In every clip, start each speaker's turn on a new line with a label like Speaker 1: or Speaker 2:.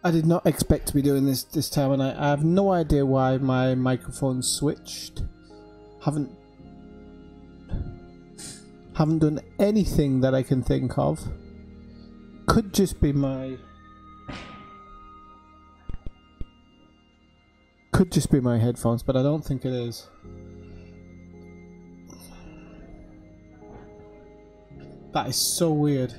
Speaker 1: I did not expect to be doing this time, and I have no idea why my microphone switched. Haven't done anything that I can think of. Could just be my headphones, but I don't think it is. That is so weird.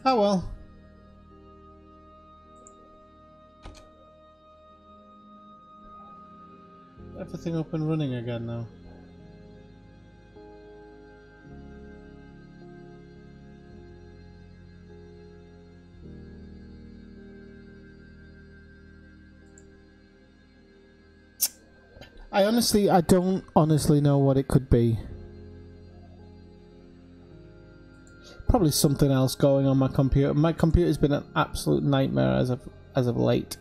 Speaker 1: Oh well. Everything up and running again now. I don't honestly know what it could be. Probably something else going on my computer. My computer's been an absolute nightmare as of late.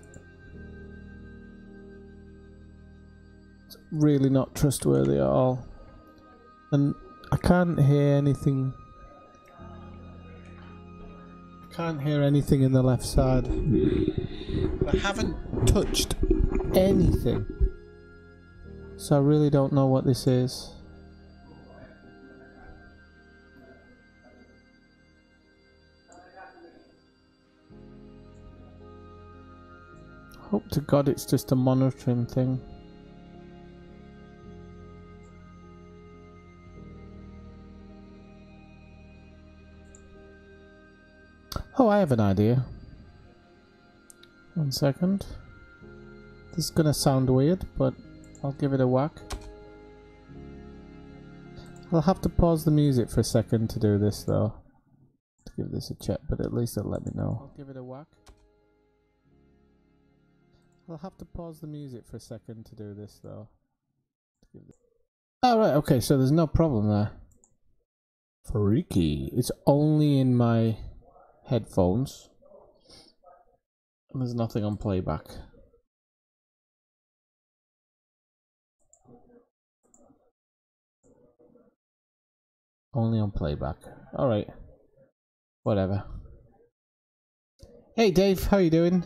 Speaker 1: It's really not trustworthy at all. And I can't hear anything. I can't hear anything in the left side. I haven't touched anything. So I really don't know what this is. Hope to God it's just a monitoring thing. Oh, I have an idea. 1 second. This is gonna sound weird, but I'll give it a whack. I'll have to pause the music for a second to do this though. To give this a check, but at least it'll let me know. I'll give it a whack. I'll have to pause the music for a second to do this though. Alright, okay, so there's no problem there. Freaky. It's only in my headphones. And there's nothing on playback. Only on playback. Alright. Whatever. Hey Dave, how you doing?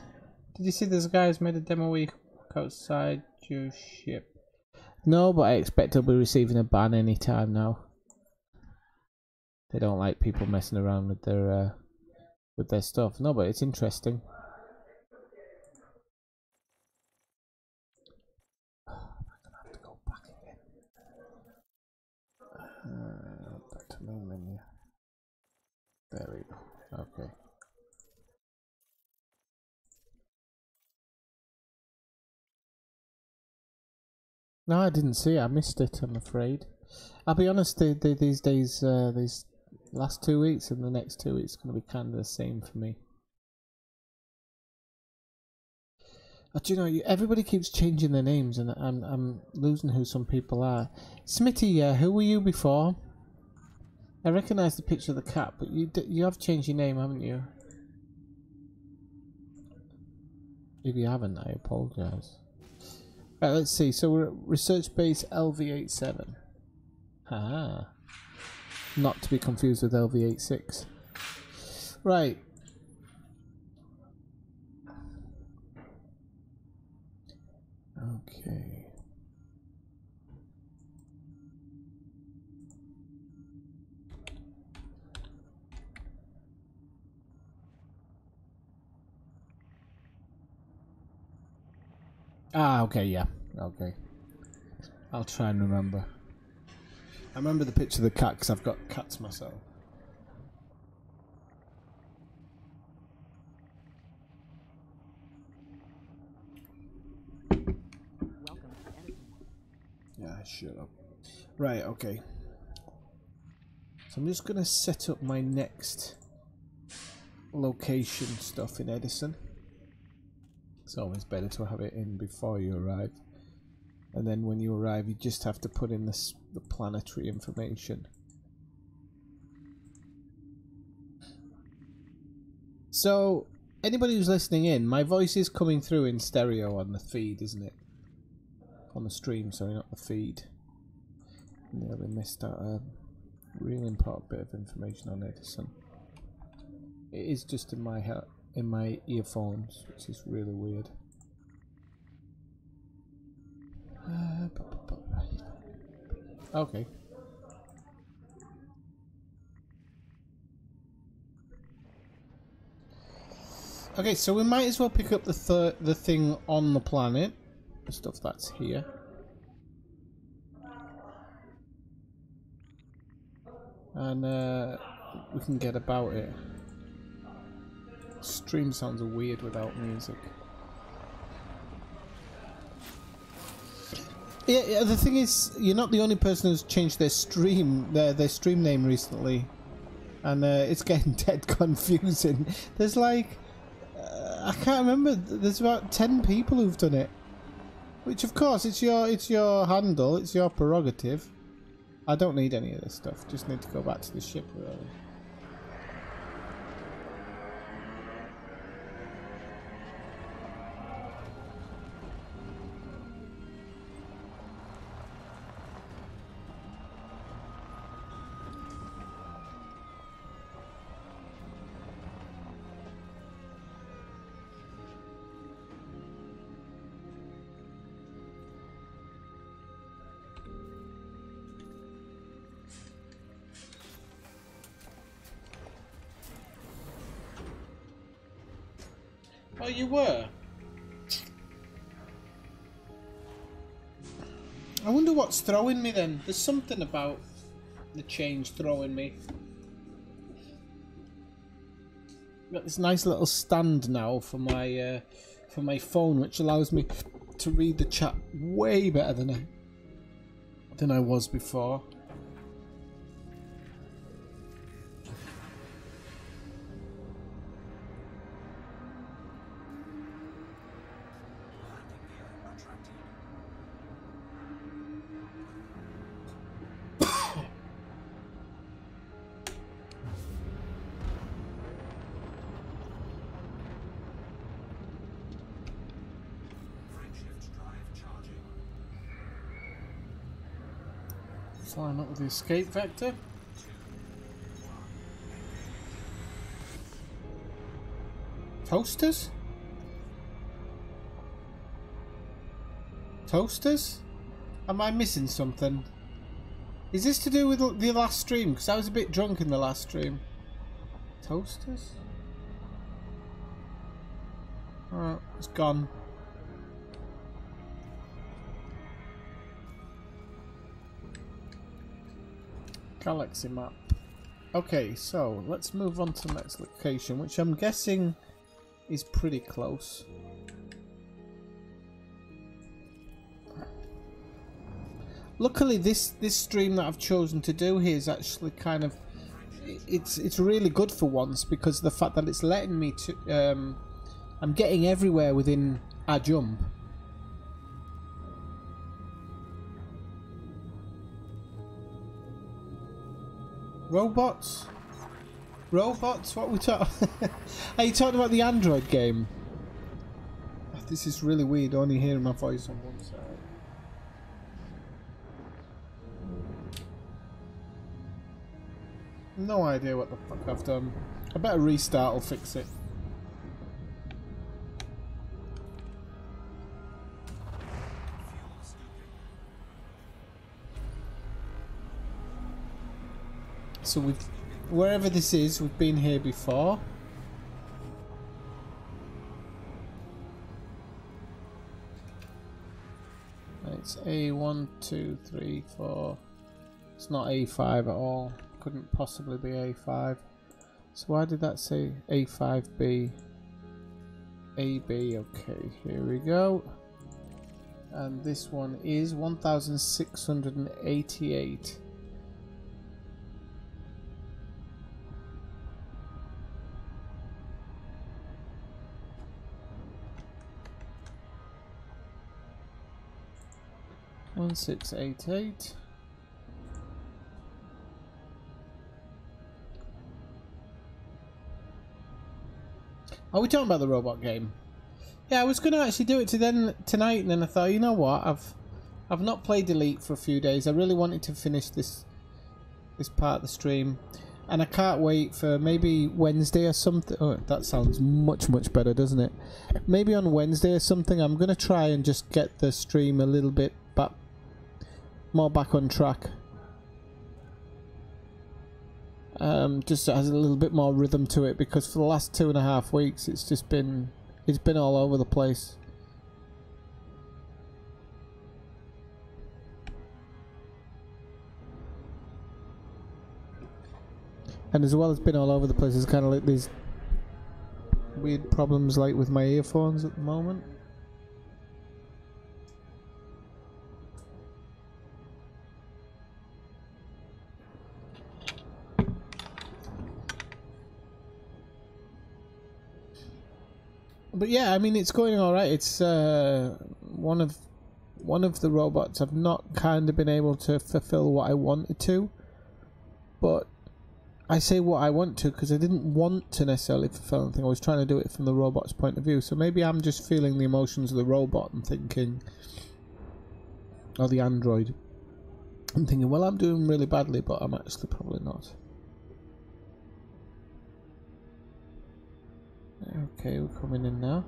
Speaker 1: Did you see this guy's made a demo where you can walk outside your ship? No, but I expect he'll be receiving a ban any time now. They don't like people messing around with their stuff. No, but it's interesting. I'm gonna have to go back again. Back to main menu. There we go. Okay. No, I didn't see it. I missed it, I'm afraid. I'll be honest, these days, these last 2 weeks and the next 2 weeks are going to be kind of the same for me. Do you know, everybody keeps changing their names and I'm losing who some people are. Smitty, who were you before? I recognise the picture of the cat, but you have changed your name, haven't you? If you haven't, I apologise. Right, let's see. So we're at research base LV87. Ah. Not to be confused with LV86. Right. Okay. Ah, okay, yeah. Okay. I'll try and remember. I remember the picture of the cat because I've got cats myself. Yeah, shut up. Right, okay. So I'm just going to set up my next location stuff in Edison. It's always better to have it in before you arrive. And then when you arrive, you just have to put in the planetary information. So, anybody who's listening in, my voice is coming through in stereo on the feed, isn't it? On the stream, sorry, not the feed. Nearly missed out a really important bit of information on Edison. It is just in my earphones, which is really weird. Okay. Okay, so we might as well pick up the thing on the planet, the stuff that's here. And we can get about it. Stream sounds weird without music. Yeah, the thing is, you're not the only person who's changed their stream name recently, and it's getting dead confusing. There's like, I can't remember. There's about 10 people who've done it, which of course it's your handle, it's your prerogative. I don't need any of this stuff. Just need to go back to the ship, really. Oh, you were? I wonder what's throwing me then. There's something about the change throwing me. Got this nice little stand now for my phone, which allows me to read the chat way better than I was before. Flying up with the escape vector. Toasters? Toasters? Am I missing something? Is this to do with the last stream? Because I was a bit drunk in the last stream. Toasters? Alright, it's gone. Galaxy map. Okay, so let's move on to the next location, which I'm guessing is pretty close. Luckily, this stream that I've chosen to do here is actually kind of it's really good for once, because of the fact that it's letting me to I'm getting everywhere within a jump. Robots? Robots? What are we talking? Are you talking about the Android game? This is really weird, only hearing my voice on one side. No idea what the fuck I've done. I better restart or fix it. So we've, wherever this is, we've been here before. It's A1, 2, 3, 4. It's not A5 at all. Couldn't possibly be A5. So why did that say A5B? AB, okay, here we go. And this one is 1688. One 688. Are we talking about the robot game? Yeah, I was going to actually do it tonight, and then I thought, you know what, I've not played Elite for a few days. I really wanted to finish this part of the stream. And I can't wait for maybe Wednesday or something. Oh, that sounds much better, doesn't it? Maybe on Wednesday or something, I'm going to try and just get the stream a little bit more back on track. Just has a little bit more rhythm to it, because for the last 2.5 weeks it's just been all over the place. And as well as being all over the place, there's kind of like these weird problems like with my earphones at the moment. But yeah, I mean, it's going all right. It's one of the robots I've not kind of been able to fulfill what I wanted to, but I say what I want to because I didn't want to necessarily fulfill anything. I was trying to do it from the robot's point of view. So maybe I'm just feeling the emotions of the robot and thinking, or the android, and thinking, well, I'm doing really badly, but I'm actually probably not. Okay, we're coming in now.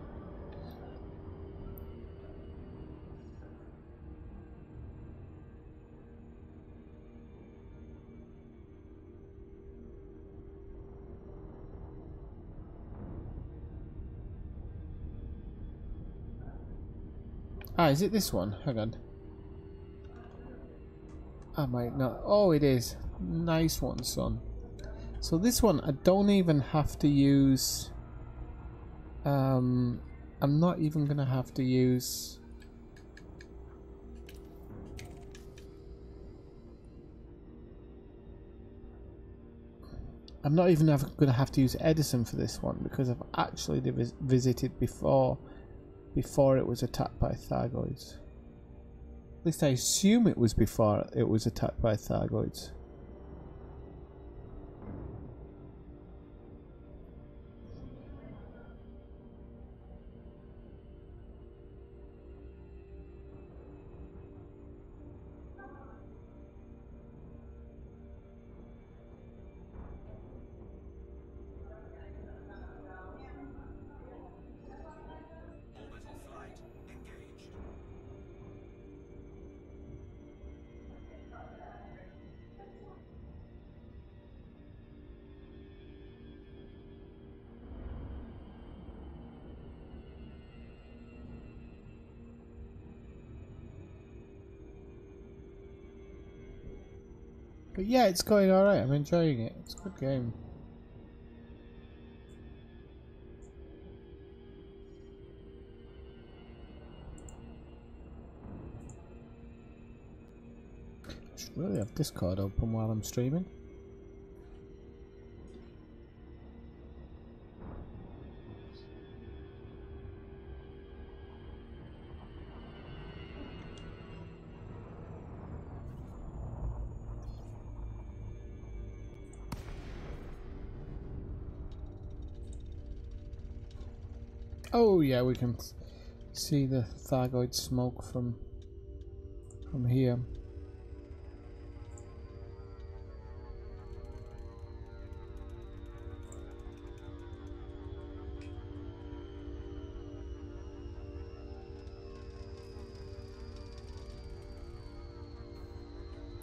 Speaker 1: Ah, is it this one? Hang on. I might not. Oh, it is. Nice one, son. So this one, I don't even have to use... I'm not even going to have to use... I'm not even going to have to use Edison for this one, because I've actually visited before it was attacked by Thargoids. At least I assume it was before it was attacked by Thargoids. But yeah, it's going alright. I'm enjoying it. It's a good game. I should really have Discord open while I'm streaming. Oh yeah, we can see the Thargoid smoke from here.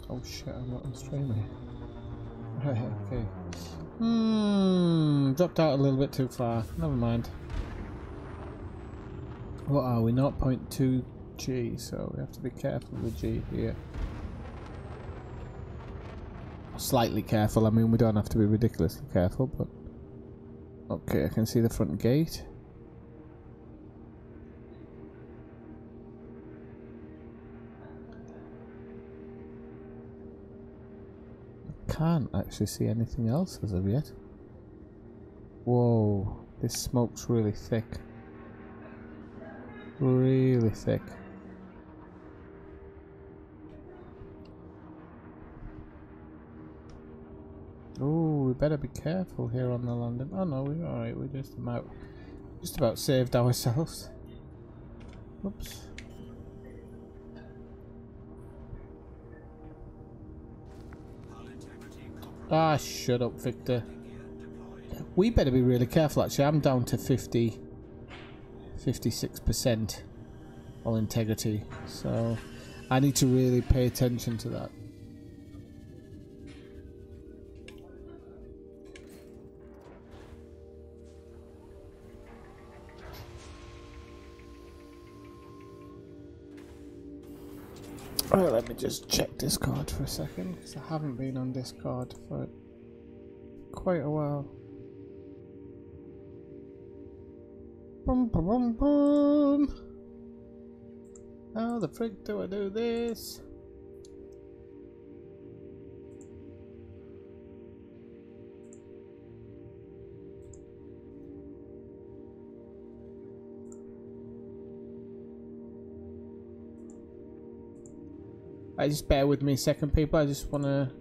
Speaker 1: Oh shit, I'm not on streaming. Right, okay. Dropped out a little bit too far. Never mind. What are we? 0.2 G, so we have to be careful with G here. Slightly careful, I mean, we don't have to be ridiculously careful, but... Okay, I can see the front gate. I can't actually see anything else as of yet. Whoa, this smoke's really thick. Really thick. Oh, we better be careful here on the landing. Oh no, we're alright, we're just about saved ourselves. Oops. Ah, shut up, Victor. We better be really careful, actually. I'm down to 56% on integrity. So I need to really pay attention to that. Alright, let me just check Discord for a second, because I haven't been on Discord for quite a while. Boom, boom, boom, boom. How the frick do I do this? Just bear with me a second, people. I just want to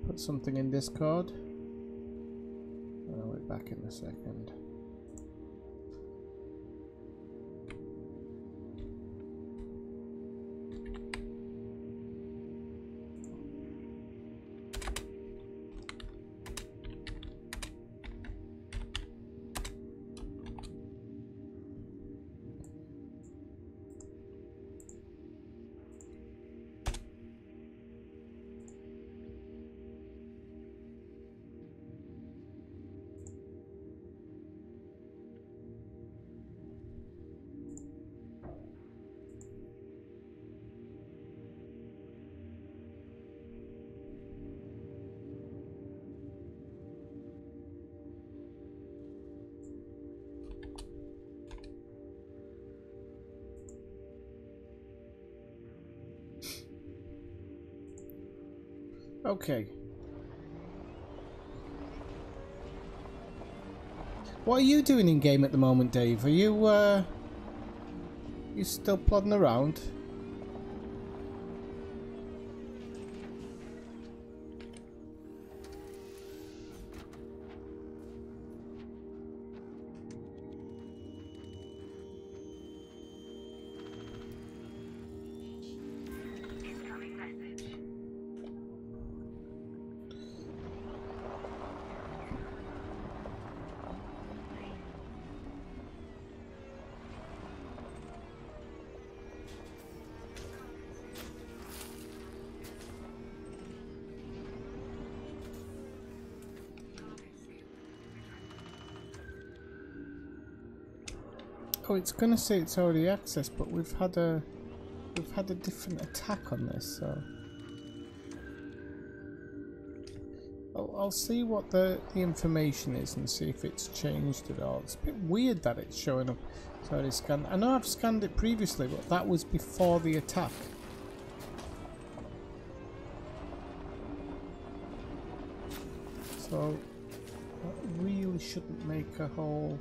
Speaker 1: put something in Discord. I'll be back in a second. Okay. What are you doing in game at the moment, Dave? Are you still plodding around? Oh, it's gonna say it's already accessed, but we've had a different attack on this, so I'll see what the information is and see if it's changed at all. It's a bit weird that it's showing up. It's already scanned. I know I've scanned it previously, but that was before the attack. So that really shouldn't make a whole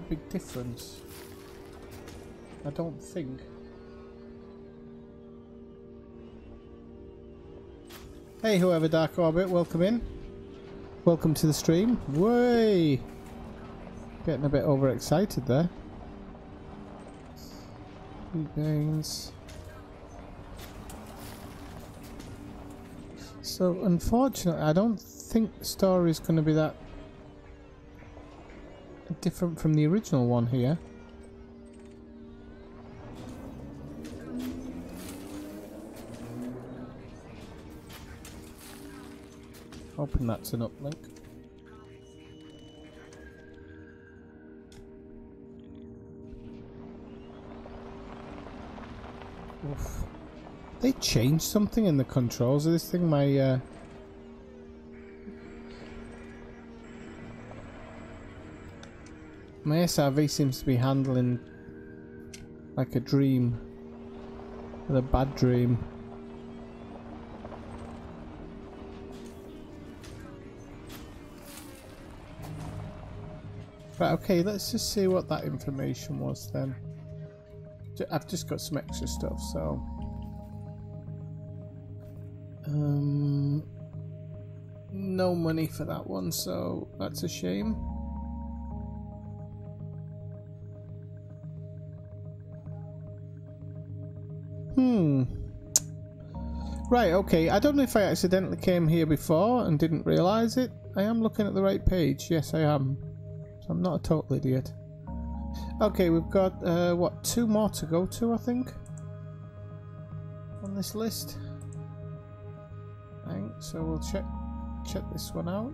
Speaker 1: big difference, I don't think. Hey, whoever, Dark Orbit, welcome in. Welcome to the stream. Way, getting a bit overexcited there. Gains. So unfortunately, I don't think the story is going to be that different from the original one here. Hoping that's an uplink. Oof. They changed something in the controls of this thing. My SRV seems to be handling like a dream, with a bad dream. Right, okay, let's just see what that information was then. I've just got some extra stuff, so no money for that one, so that's a shame. Right, okay. I don't know if I accidentally came here before and didn't realise it. I am looking at the right page. Yes, I am. So I'm not a total idiot. Okay, we've got, what, 2 more to go to, I think? On this list. Right, so we'll check this one out.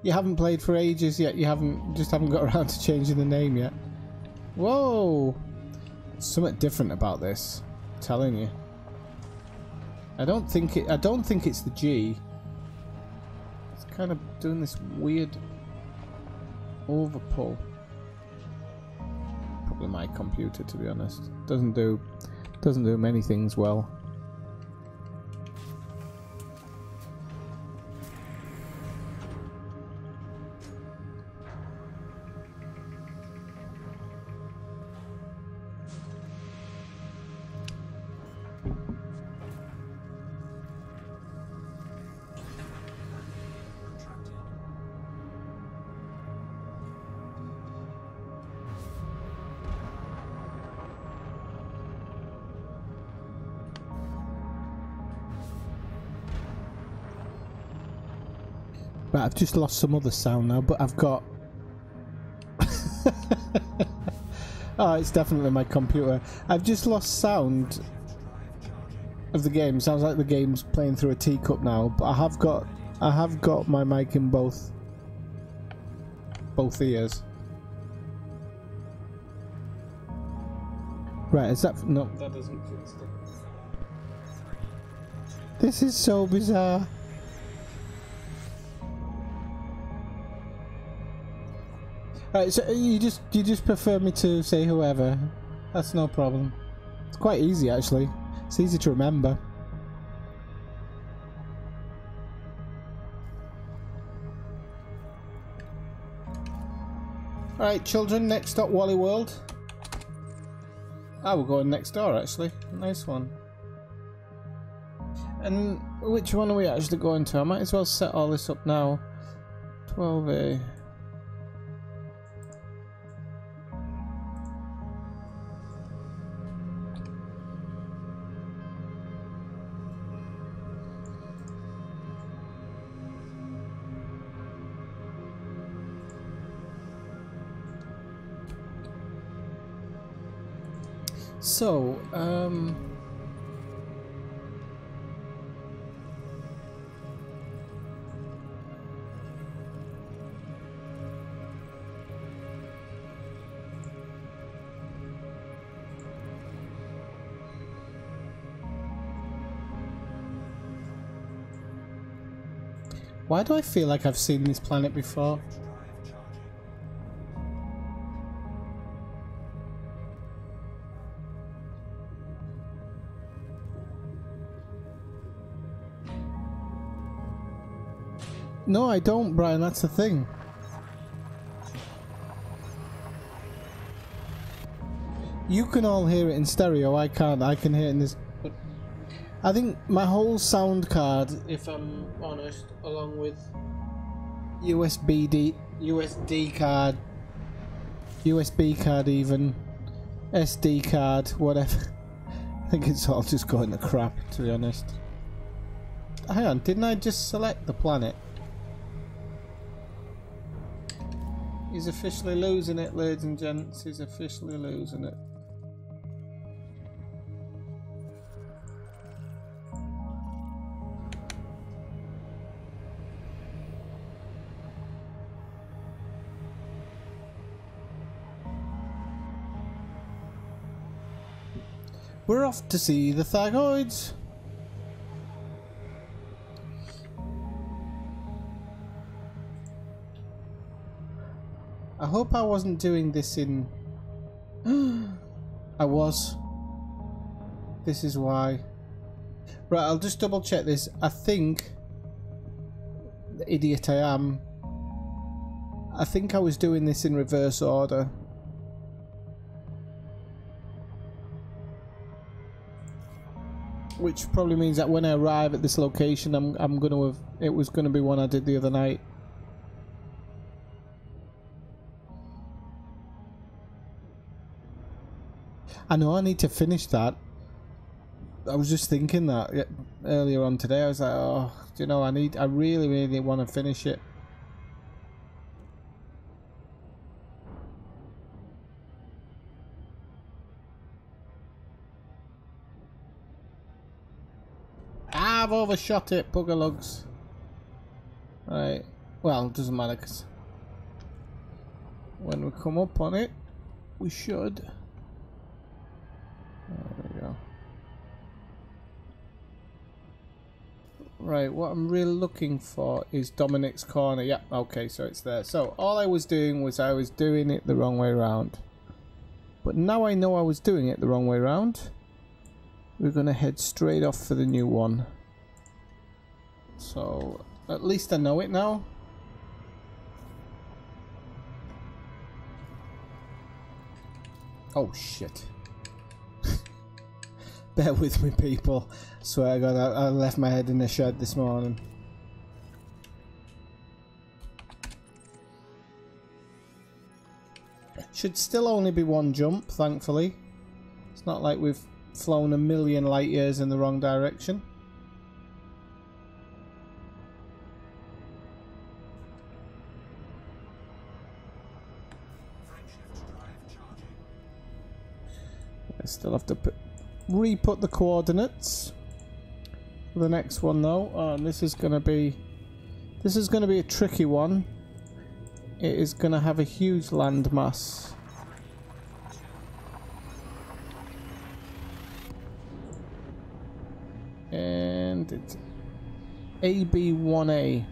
Speaker 1: You haven't played for ages yet. You just haven't got around to changing the name yet. Whoa! Something different about this. I'm telling you. I don't think it's the G. It's kind of doing this weird overpull. Probably my computer, to be honest. Doesn't do many things well. Right, I've just lost some other sound now, but I've got... Oh, it's definitely my computer. I've just lost sound of the game. Sounds like the game's playing through a teacup now, but I have got my mic in both ears. Right, is that... No, that doesn't fix it. This is so bizarre. Right, so you just prefer me to say whoever? That's no problem. It's quite easy actually. It's easy to remember. Alright, children, next up Wally World. Ah, we're going next door actually. Nice one. And which one are we actually going to? I might as well set all this up now. 12A. So, why do I feel like I've seen this planet before? No, I don't, Brian, that's the thing. You can all hear it in stereo, I can't. I can hear it in this. But I think my whole sound card, if I'm honest, along with USD card, USB card even, SD card, whatever. I think it's all just going to crap, to be honest. Hang on, didn't I just select the planet? He's officially losing it, ladies and gents. He's officially losing it. We're off to see the Thargoids. I hope I wasn't doing this in... I was. This is why. Right, I'll just double check this. I think, the idiot I am, I think I was doing this in reverse order. which probably means that when I arrive at this location, I'm gonna have, it was gonna be one I did the other night. I know I need to finish that. I was just thinking that earlier on today. I was like, oh, do you know, I really want to finish it. I've overshot it, bugger lugs. Right, well, it doesn't matter because when we come up on it, we should. There we go. Right, what I'm really looking for is Dominic's corner. Yep, okay, so it's there. So all I was doing was I was doing it the wrong way around. But now I know I was doing it the wrong way around. We're going to head straight off for the new one. So at least I know it now. Oh shit. Bear with me, people. Swear to God, I left my head in the shed this morning. Should still only be one jump, thankfully. It's not like we've flown a million light years in the wrong direction. I still have to re-put the coordinates for the next one though. And this is gonna be a tricky one. It is gonna have a huge landmass. And it's AB1A.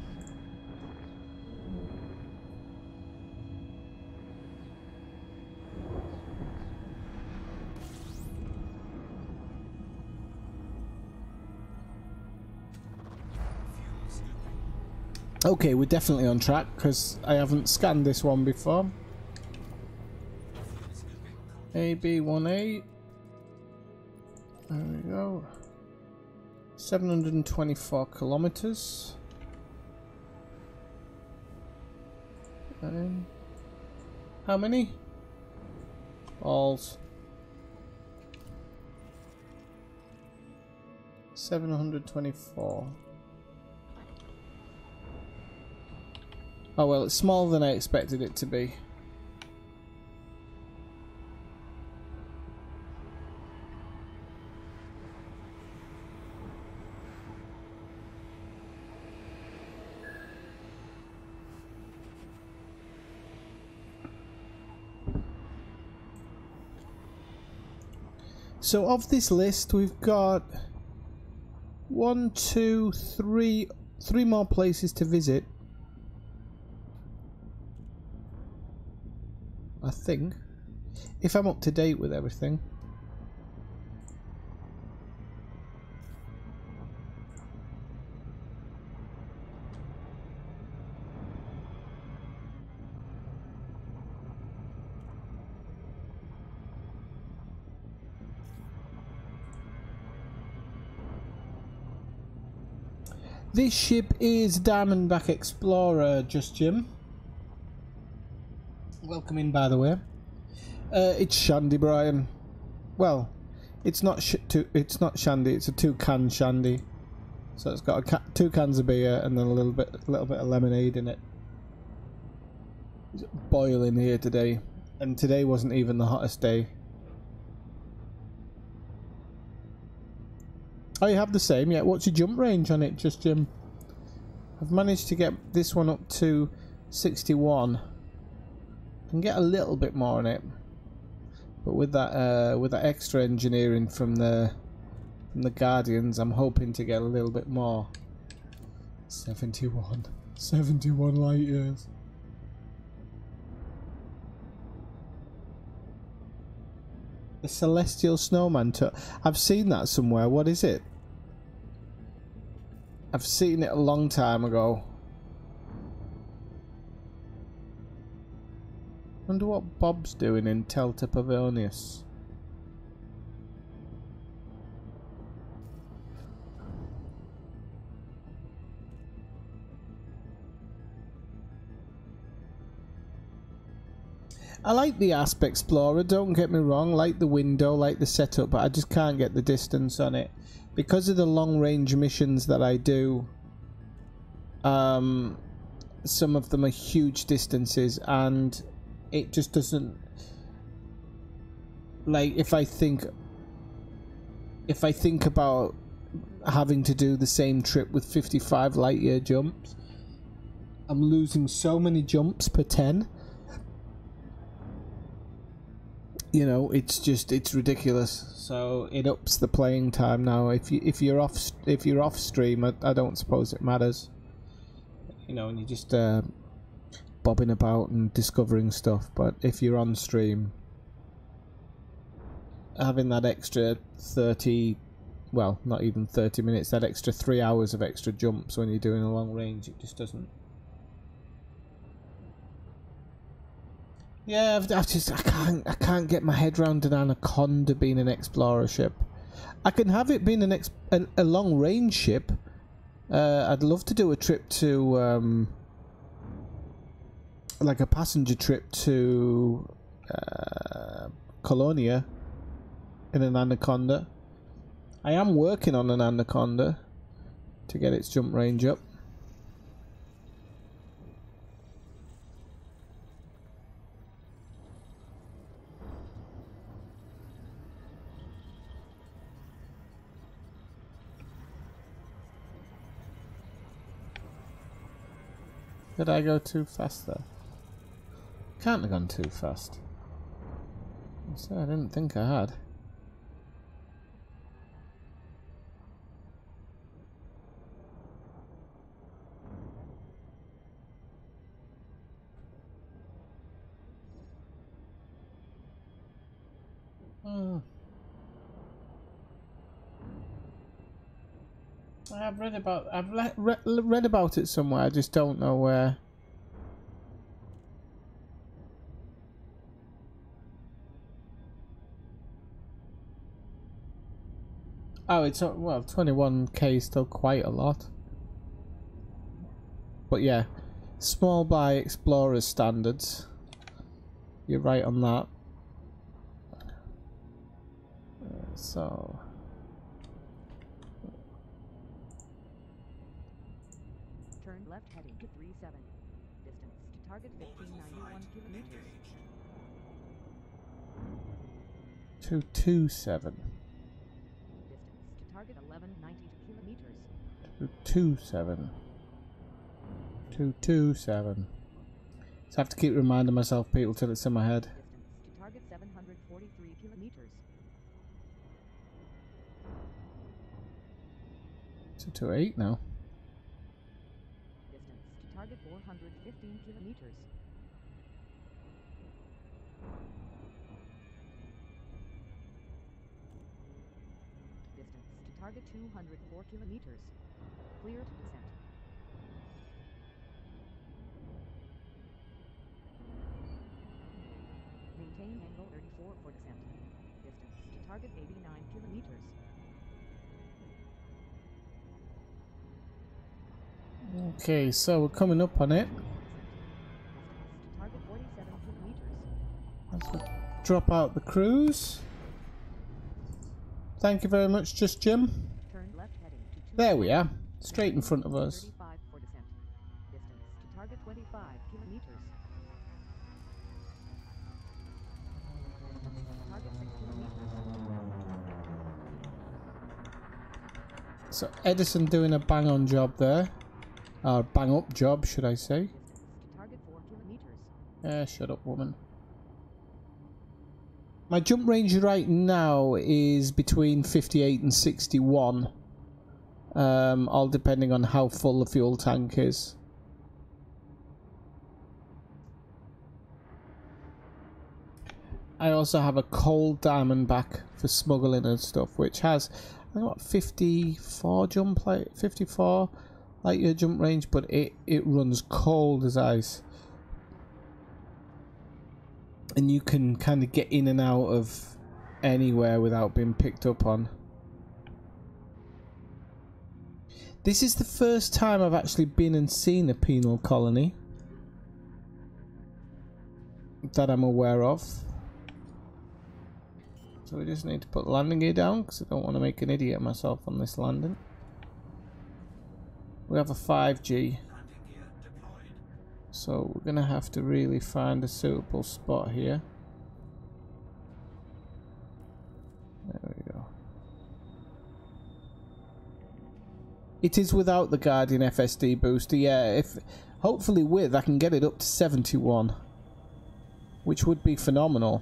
Speaker 1: Okay, we're definitely on track because I haven't scanned this one before. AB1A. There we go. 724 kilometers. How many? Balls. 724. Oh well, it's smaller than I expected it to be. So of this list, we've got three more places to visit. I think, if I'm up to date with everything. This ship is Diamondback Explorer, Just Jim. Welcome in, by the way. It's Shandy, Brian. Well, it's not Shandy. It's a two-can Shandy. So it's got two cans of beer and then a little bit of lemonade in it. It's boiling here today, and today wasn't even the hottest day. Oh, you have the same? Yeah. What's your jump range on it, Just Jim? I've managed to get this one up to 61. I can get a little bit more on it, but with that extra engineering from the Guardians, I'm hoping to get a little bit more. 71 light years. The Celestial Snowman tour. I've seen that somewhere. What is it? I've seen it a long time ago. Wonder what Bob's doing in Telta Pavonius. I like the Asp Explorer, don't get me wrong, like the window, like the setup, but I just can't get the distance on it. Because of the long range missions that I do, some of them are huge distances and it just doesn't, like, if I think about having to do the same trip with 55 light year jumps, I'm losing so many jumps per 10. You know, it's ridiculous. So it ups the playing time now. If you're off stream, I don't suppose it matters. You know, and you're just bobbing about and discovering stuff. But if you're on stream, having that extra 30, well, not even 30 minutes, that extra 3 hours of extra jumps when you're doing a long range, it just doesn't. Yeah, I can't get my head around an Anaconda being an explorer ship. I can have it being a long range ship. I'd love to do a trip to like a passenger trip to Colonia in an Anaconda. I am working on an Anaconda to get its jump range up. Did I go too fast there? Can't have gone too fast. So I didn't think I had. I've read about it somewhere. I just don't know where. Oh, it's well, 21k is still quite a lot. But yeah, small by Explorers standards. You're right on that. So.
Speaker 2: Turn left heading to 37. Distance to target 1591 kilometers.
Speaker 1: 227.
Speaker 2: Distance to target 1192 kilometers.
Speaker 1: 227. 227. So I have to keep reminding myself, people, till it's in my head.
Speaker 2: Distance to target 743 kilometers.
Speaker 1: 228 now.
Speaker 2: Distance to target 415 kilometers. Distance to target 204 kilometers. Clear to descent. Maintain angle 34 for descent. Distance to target 89 kilometers.
Speaker 1: Okay, so we're coming up on it.
Speaker 2: Distance to target 47 kilometers.
Speaker 1: Let's drop out the cruise. Thank you very much, Just Jim.
Speaker 2: Turn left heading to
Speaker 1: There we are, straight in front of us.
Speaker 2: 35 for descent. Distance to target 25 kilometers. Target 6 kilometers.
Speaker 1: So Edison doing a bang on job there. Or bang up job, should I say.
Speaker 2: Distance to target 4 kilometers.
Speaker 1: Shut up, woman. My jump range right now is between 58 and 61. All depending on how full the fuel tank is. I also have a cold Diamondback for smuggling and stuff, which has, I think, what, 54 light year jump range, but it runs cold as ice. And you can kind of get in and out of anywhere without being picked up on. This is the first time I've actually been and seen a penal colony. that I'm aware of. So we just need to put landing gear down because I don't want to make an idiot of myself on this landing. We have a 5G. So we're going to have to really find a suitable spot here. There we go. It is without the Guardian FSD booster. Yeah, if hopefully with I can get it up to 71, which would be phenomenal.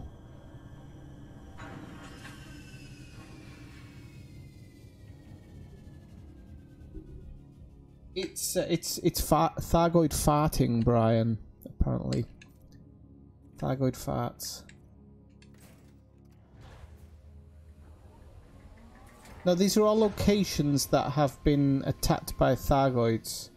Speaker 1: It's Thargoid farting, Brian. Apparently, Thargoid farts. Now these are all locations that have been attacked by Thargoids.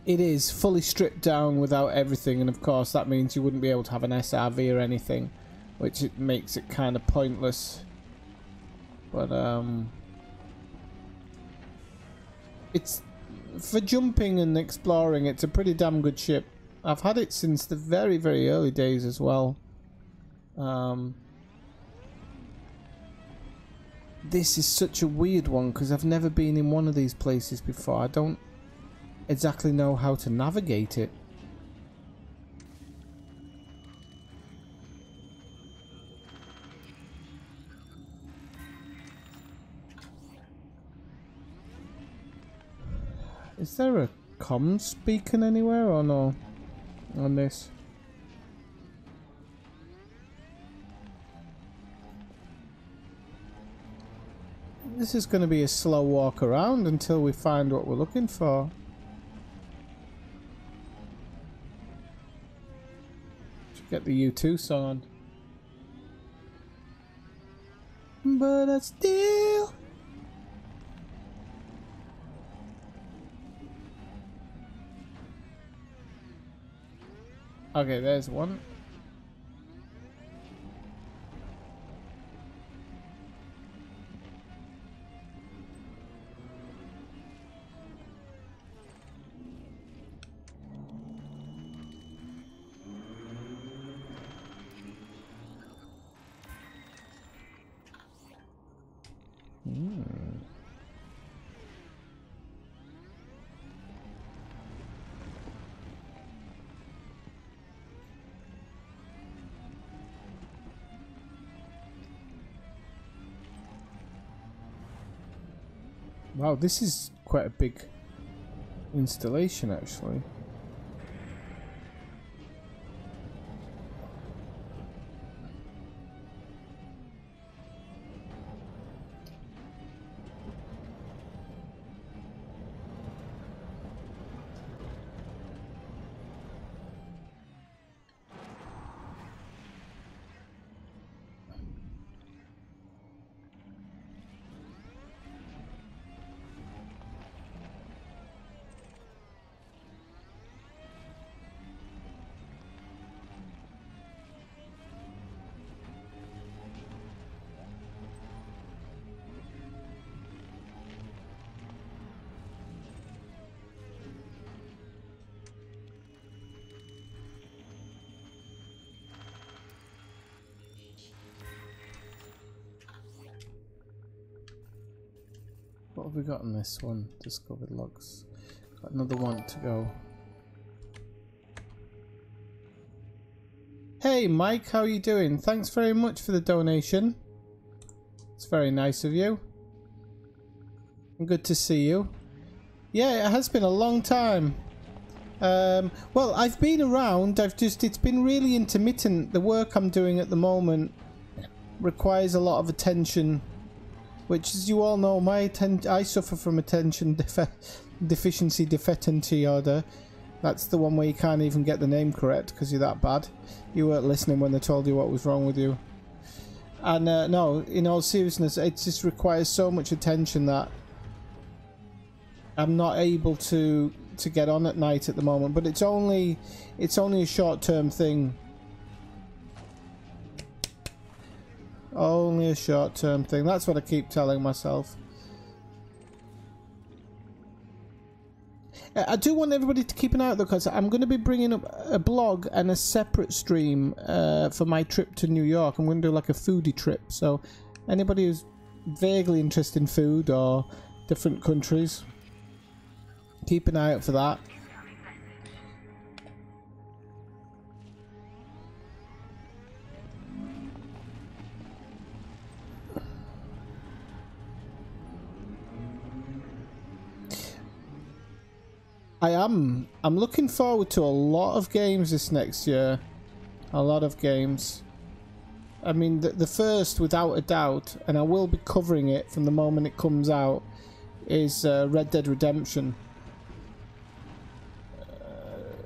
Speaker 1: It is fully stripped down without everything, and of course that means you wouldn't be able to have an SRV or anything, which it makes it kind of pointless. But it's for jumping and exploring. It's a pretty damn good ship. I've had it since the very, very early days as well. This is such a weird one because I've never been in one of these places before. I don't exactly know how to navigate it. Is there a comms beacon anywhere or no on this? This is going to be a slow walk around until we find what we're looking for. Should get the U2 song on. But I still... Okay, there's one. Wow, this is quite a big installation actually. What have we got on this one? Discovered logs. Got another one to go. Hey Mike, how are you doing? Thanks very much for the donation. It's very nice of you. And good to see you. Yeah, it has been a long time. Well, I've been around. It's been really intermittent. The work I'm doing at the moment requires a lot of attention. Which, as you all know, I suffer from attention deficiency disorder. That's the one where you can't even get the name correct because you're that bad. You weren't listening when they told you what was wrong with you. And no, in all seriousness, it just requires so much attention that I'm not able to get on at night at the moment. But it's only a short-term thing. Only a short-term thing. That's what I keep telling myself. I do want everybody to keep an eye out though, because I'm going to be bringing up a blog and a separate stream for my trip to New York. I'm going to do like a foodie trip, so anybody who's vaguely interested in food or different countries, keep an eye out for that. I'm looking forward to a lot of games this next year. A lot of games. I mean, the first, without a doubt, and I will be covering it from the moment it comes out, is Red Dead Redemption.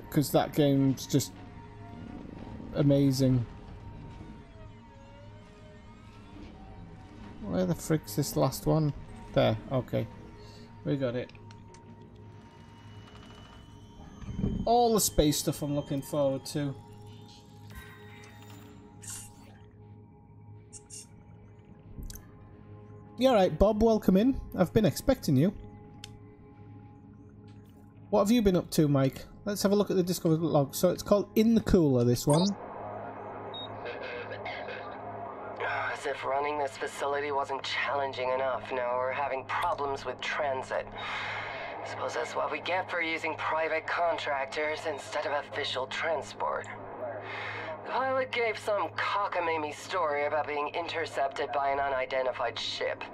Speaker 1: Because that game's just amazing. Where the frick's this last one? There, okay. We got it. All the space stuff I'm looking forward to. You alright, Bob? Welcome in. I've been expecting you. What have you been up to, Mike? Let's have a look at the Discovery log. So it's called In the Cooler, this one.
Speaker 3: As if running this facility wasn't challenging enough, now we're having problems with transit. Suppose that's what we get for using private contractors instead of official transport. The pilot gave some cockamamie story about being intercepted by an unidentified ship.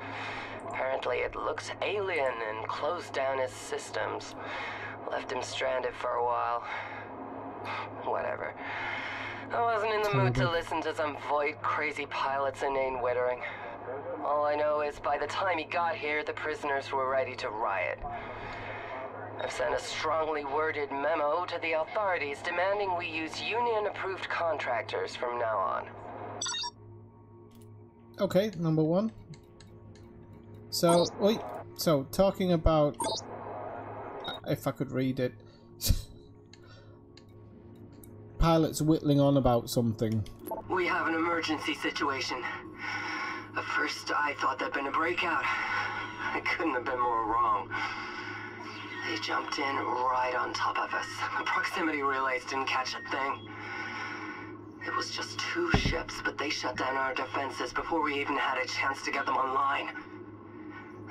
Speaker 3: Apparently it looks alien and closed down his systems. Left him stranded for a while. Whatever. I wasn't in the mood to listen to some void crazy pilot's inane wittering. All I know is by the time he got here, the prisoners were ready to riot. I've sent a strongly worded memo to the authorities demanding we use union-approved contractors from now on.
Speaker 1: Okay, number one. So, wait. So, talking about... If I could read it. Pilots whittling on about something.
Speaker 3: We have an emergency situation. At first, I thought there'd been a breakout. I couldn't have been more wrong. They jumped in right on top of us. The proximity relays didn't catch a thing. It was just 2 ships, but they shut down our defenses before we even had a chance to get them online.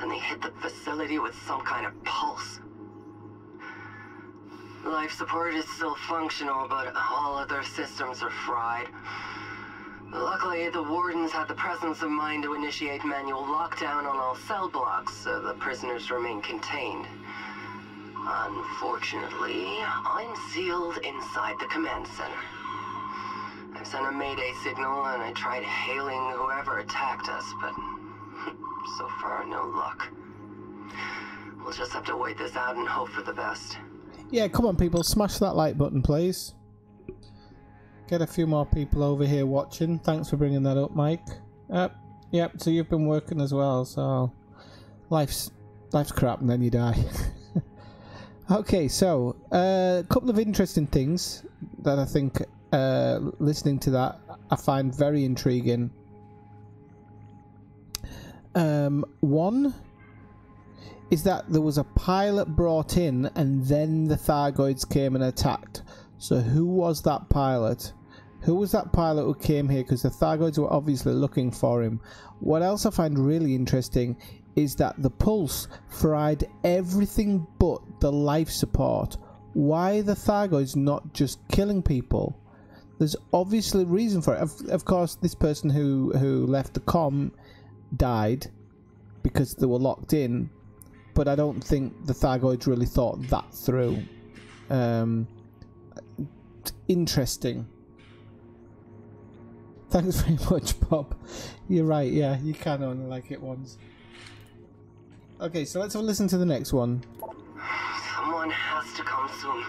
Speaker 3: And they hit the facility with some kind of pulse. Life support is still functional, but all other systems are fried. Luckily, the wardens had the presence of mind to initiate manual lockdown on all cell blocks, so the prisoners remain contained. Unfortunately, I'm sealed inside the command center. I've sent a mayday signal and I tried hailing whoever attacked us, but so far no luck. We'll just have to wait this out and hope for the best.
Speaker 1: Yeah, come on people, smash that like button please. Get a few more people over here watching. Thanks for bringing that up, Mike. Yep, so you've been working as well, so life's crap and then you die. Okay, so a couple of interesting things that I think listening to that I find very intriguing. One is that there was a pilot brought in and then the Thargoids came and attacked. So who was that pilot? Who was that pilot who came here? Because the Thargoids were obviously looking for him. What else I find really interesting is that the Pulse fried everything but the life support. Why are the Thargoids not just killing people? There's obviously a reason for it. Of course, this person who left the comm died because they were locked in, but I don't think the Thargoids really thought that through. Interesting. Thanks very much, Bob. You're right, yeah, you can only like it once. Okay, so let's have a listen to the next one.
Speaker 3: Someone has to come soon.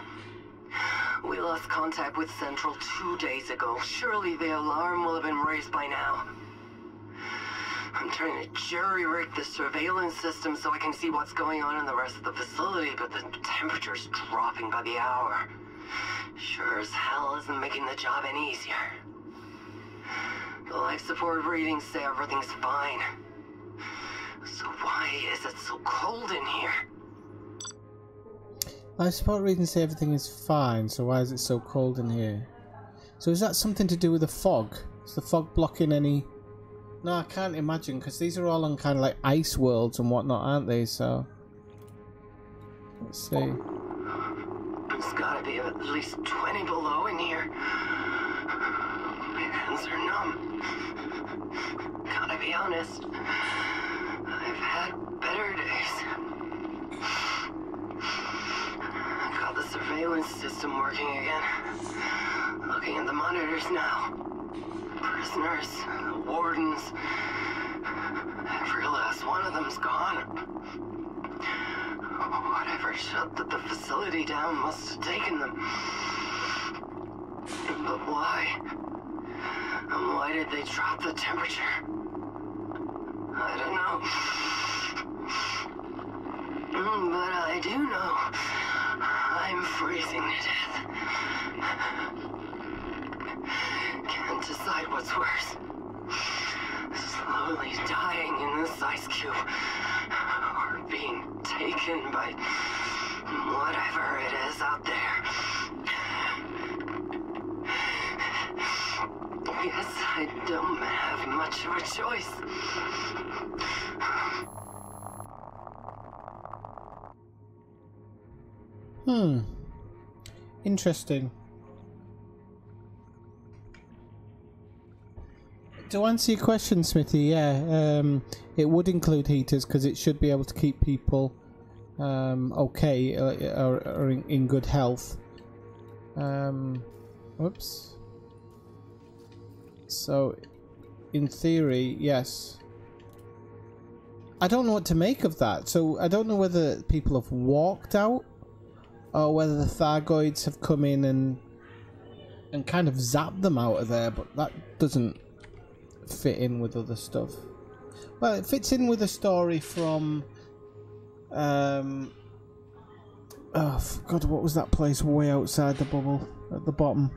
Speaker 3: We lost contact with Central 2 days ago. Surely the alarm will have been raised by now. I'm trying to jerry-rig the surveillance system so I can see what's going on in the rest of the facility, but the temperature's dropping by the hour. Sure as hell isn't making the job any easier. The life support readings say everything's fine. So why is it so cold in here?
Speaker 1: I suppose reading say everything is fine, so why is it so cold in here? So is that something to do with the fog? Is the fog blocking any... No, I can't imagine, because these are all on kind of like ice worlds and whatnot, aren't they? So... Let's see.
Speaker 3: It's gotta be at least 20 below in here. My hands are numb. Gotta be honest. I've had better days. Got the surveillance system working again. Looking at the monitors now. Prisoners, wardens. Every last one of them's gone. Whatever shut the facility down must have taken them. But why? And why did they drop the temperature? I don't know. But I do know I'm freezing to death. Can't decide what's worse. Slowly dying in this ice cube. Or being taken by whatever it is out there. Guess I don't have much of a choice.
Speaker 1: Interesting. To answer your question, Smithy, yeah, it would include heaters because it should be able to keep people okay or in good health. Whoops. So, in theory, yes. I don't know what to make of that. So I don't know whether people have walked out or whether the Thargoids have come in and kind of zapped them out of there, but that doesn't fit in with other stuff. Well, it fits in with a story from oh god, what was that place way outside the bubble at the bottom?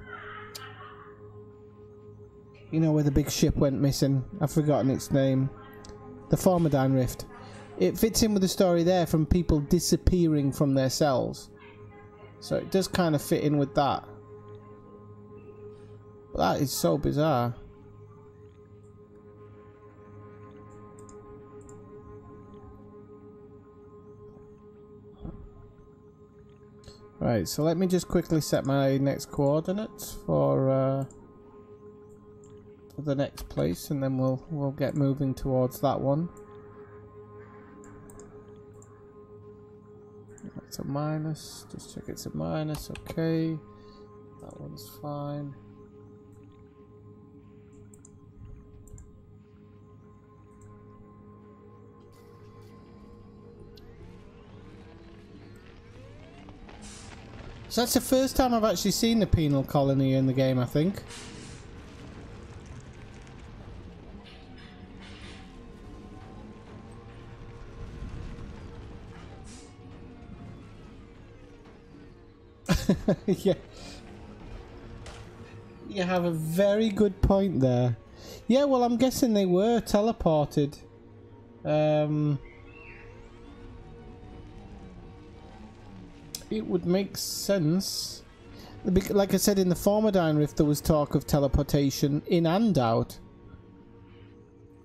Speaker 1: You know where the big ship went missing? I've forgotten its name. The Formidine Rift. It fits in with the story there from people disappearing from their cells. So it does kind of fit in with that. But that is so bizarre. Right, so let me just quickly set my next coordinates for the next place, and then we'll get moving towards that one. That's a minus. Just check it's a minus. Okay, that one's fine. So that's the first time I've actually seen the penal colony in the game, I think. Yeah. You have a very good point there. Yeah, well, I'm guessing they were teleported. It would make sense. Like I said, in the Formidine Rift, there was talk of teleportation in and out,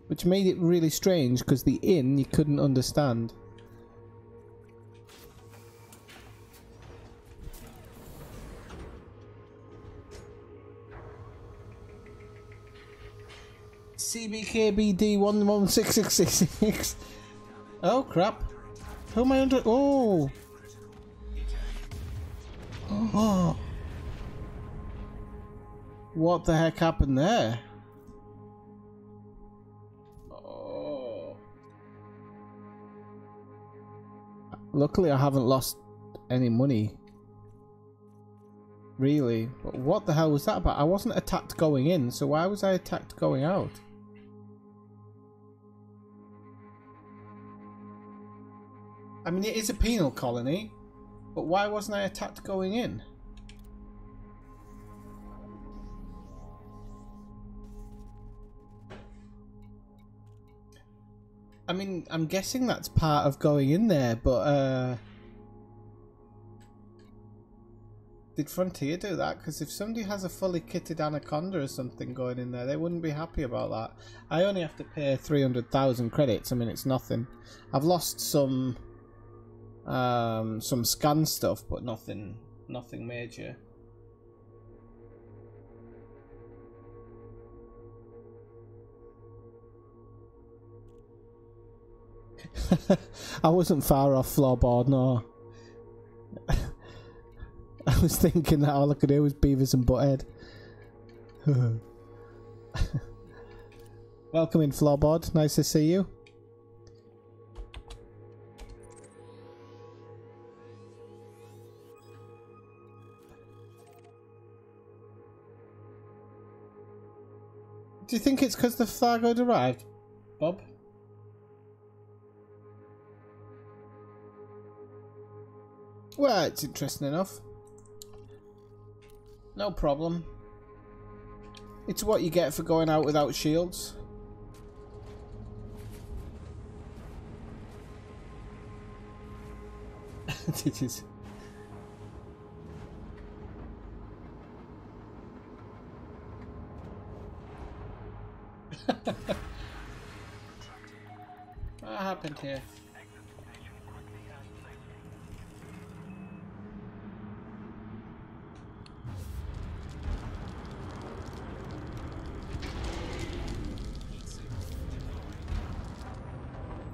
Speaker 1: which made it really strange because the in you couldn't understand. CBKBD 116666. Oh crap! Who am I under? Oh. Oh. What the heck happened there? Oh. Luckily I haven't lost any money. Really? But what the hell was that about? I wasn't attacked going in, so why was I attacked going out? I mean, it is a penal colony, but why wasn't I attacked going in? I mean, I'm guessing that's part of going in there, but did Frontier do that? Because if somebody has a fully kitted Anaconda or something going in there, they wouldn't be happy about that. I only have to pay 300,000 credits. I mean, it's nothing. I've lost some scan stuff, but nothing major. I wasn't far off floorboard, no. I was thinking that all I could hear was Beavis and Butthead. Welcome in, floorboard. Nice to see you. Do you think it's because the Thargoid arrived, Bob? Well, it's interesting enough. No problem. It's what you get for going out without shields. It is. What happened here?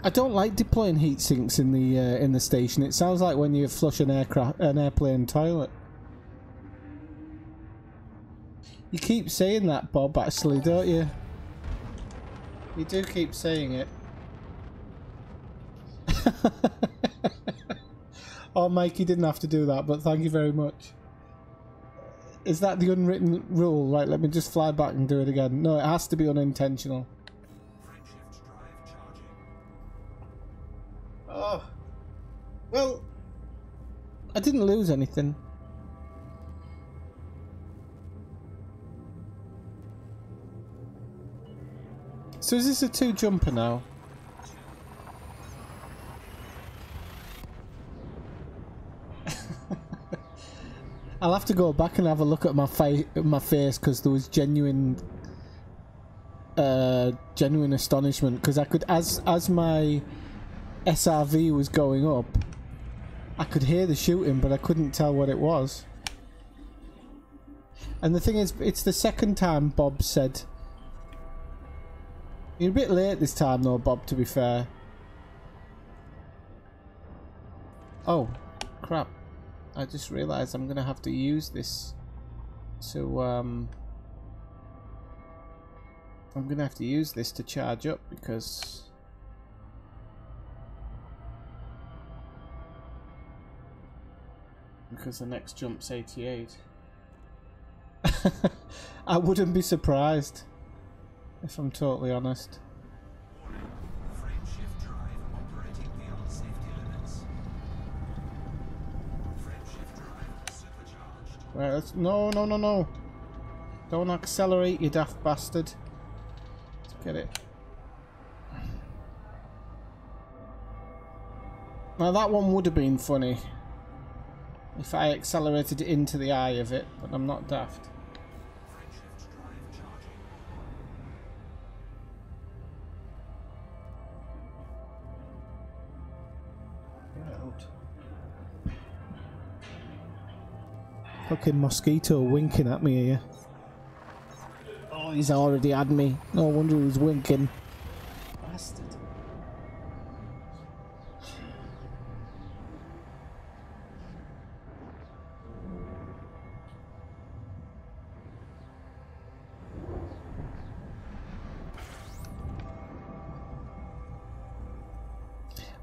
Speaker 1: I don't like deploying heat sinks in the station. It sounds like when you flush an airplane toilet. You keep saying that, Bob, actually, don't you? You do keep saying it. Oh, Mike, you didn't have to do that, but thank you very much. Is that the unwritten rule? Right, let me just fly back and do it again. No, it has to be unintentional. Oh. Well, I didn't lose anything. So is this a two-jumper now? I'll have to go back and have a look at my face because there was genuine astonishment, because I could, as my SRV was going up, I could hear the shooting, but I couldn't tell what it was. And the thing is, it's the second time Bob said. You're a bit late this time though, Bob, to be fair. Oh, crap. I just realised I'm going to have to use this to, I'm going to have to use this to charge up because the next jump's 88. I wouldn't be surprised, if I'm totally honest. Right, let's... No. Don't accelerate, you daft bastard. Let's get it. Now that one would have been funny if I accelerated into the eye of it, but I'm not daft. Fucking mosquito winking at me here. Oh, he's already had me. No wonder he's winking. Bastard.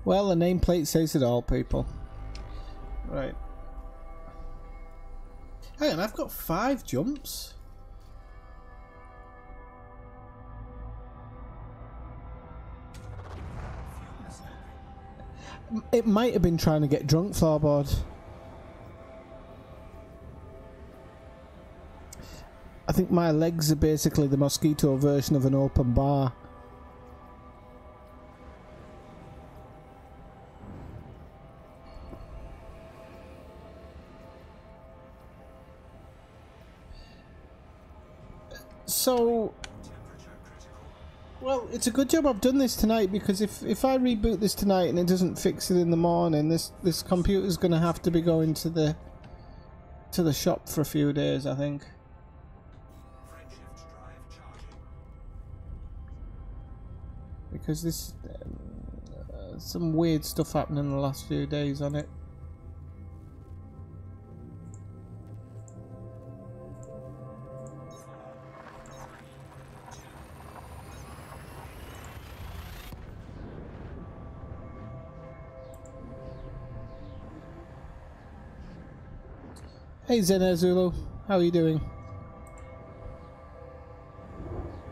Speaker 1: Well, the nameplate says it all, people. Right. Hang on, I've got 5 jumps. It might have been trying to get drunk, floorboard. I think my legs are basically the mosquito version of an open bar. So, well, it's a good job I've done this tonight, because if I reboot this tonight and it doesn't fix it in the morning, this computer's going to have to be going to the shop for a few days, I think. Because this some weird stuff happened in the last few days on it. Hey Zena Zulu, how are you doing?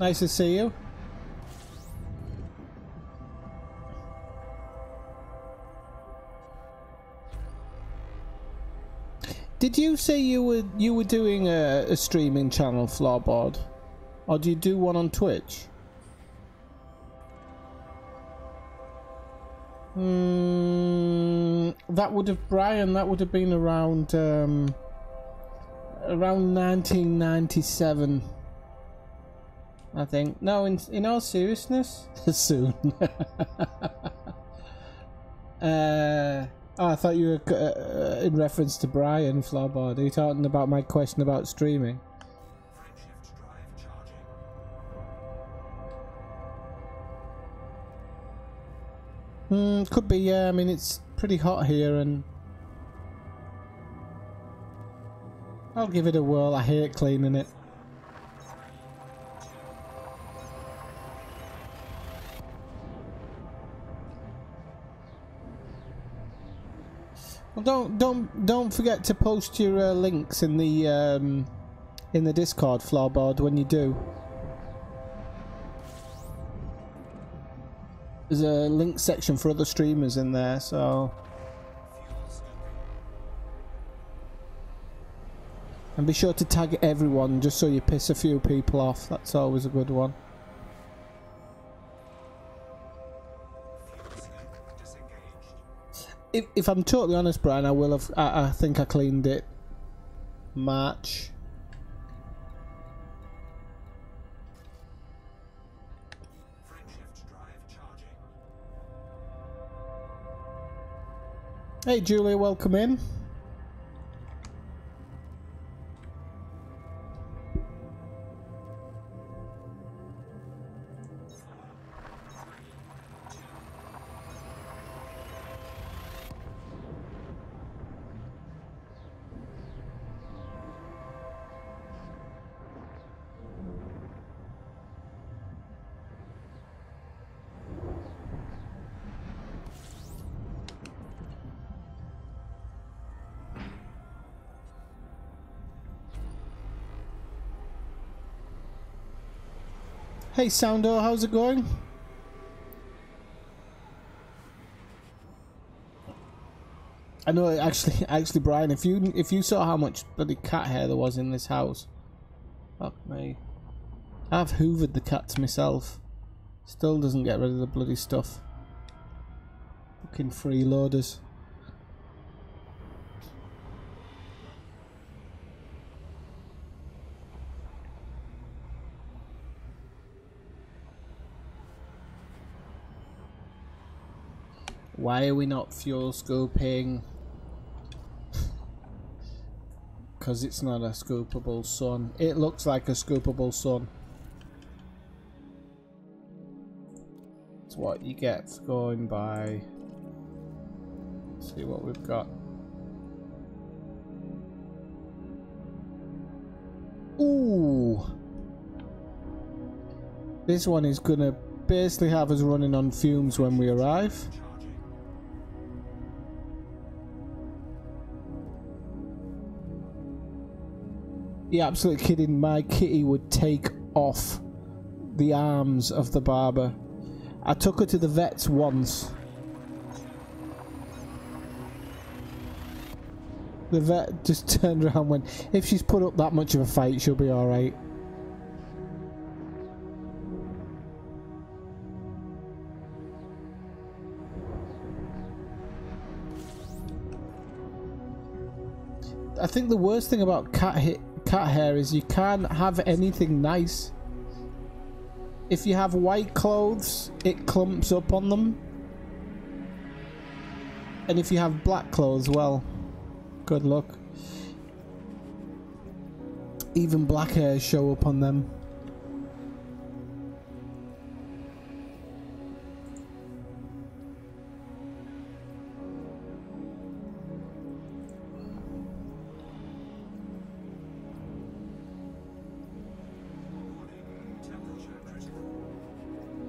Speaker 1: Nice to see you. Did you say you were doing a streaming channel, Floorboard, or do you do one on Twitch? That would have Brian. That would have been around 1997, I think. No, in all seriousness, soon. Oh, I thought you were in reference to Brian, Floorboard. Are you talking about my question about streaming? Could be, yeah. I mean, it's pretty hot here, and I'll give it a whirl. I hate cleaning it. Well, don't forget to post your links in the Discord, Floorboard, when you do. There's a link section for other streamers in there, so. And be sure to tag everyone, just so you piss a few people off. That's always a good one. If I'm totally honest, Brian, I will have. I think I cleaned it March. Hey Julia, welcome in. Hey Soundo, how's it going? I know, actually, Brian, if you saw how much bloody cat hair there was in this house, fuck me. I've hoovered the cats myself. Still doesn't get rid of the bloody stuff. Fucking freeloaders. Why are we not fuel scooping? Because it's not a scoopable sun. It looks like a scoopable sun. It's what you get for going by. Let's see what we've got. Ooh! This one is gonna basically have us running on fumes when we arrive. You're absolutely kidding. My kitty would take off the arms of the barber. I took her to the vets once. The vet just turned around and went, if she's put up that much of a fight, she'll be alright. I think the worst thing about cat hair is you can't have anything nice. If you have white clothes, it clumps up on them. And if you have black clothes, well, good luck. Even black hairs show up on them.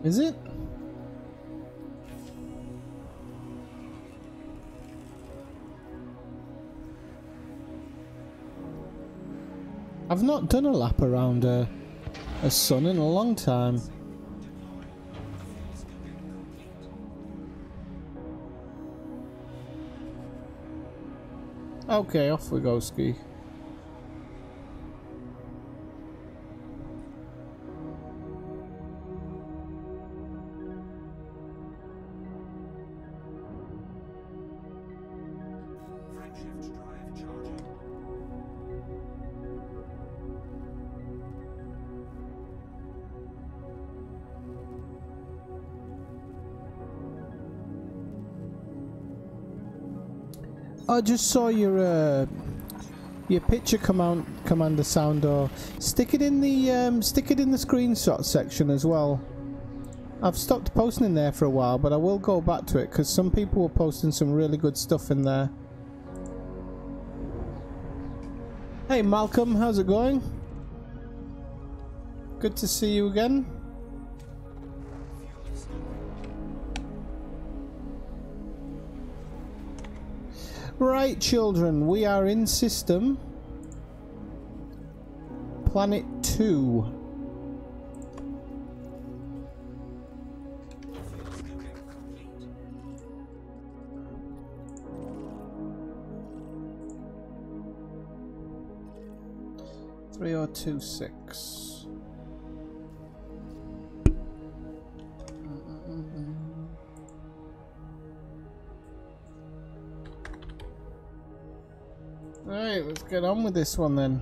Speaker 1: Is it? I've not done a lap around a sun in a long time. Okay, off we go, Ski. I just saw your picture Commander Soundor. Stick it in the screenshot section as well. I've stopped posting in there for a while, but I will go back to it because some people were posting some really good stuff in there. Hey Malcolm, how's it going? Good to see you again. Right, children, we are in system Planet 2. Three or 2-6. Alright, let's get on with this one then.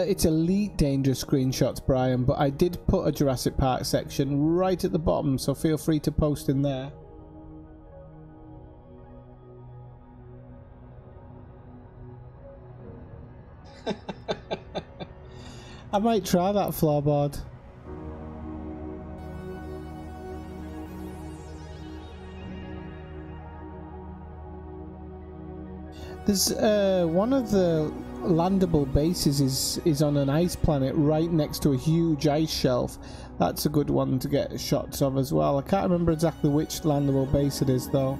Speaker 1: It's Elite Dangerous screenshots, Brian, but I did put a Jurassic Park section right at the bottom, so feel free to post in there. I might try that floorboard. There's one of the landable bases is on an ice planet right next to a huge ice shelf. That's a good one to get shots of as well. I can't remember exactly which landable base it is though.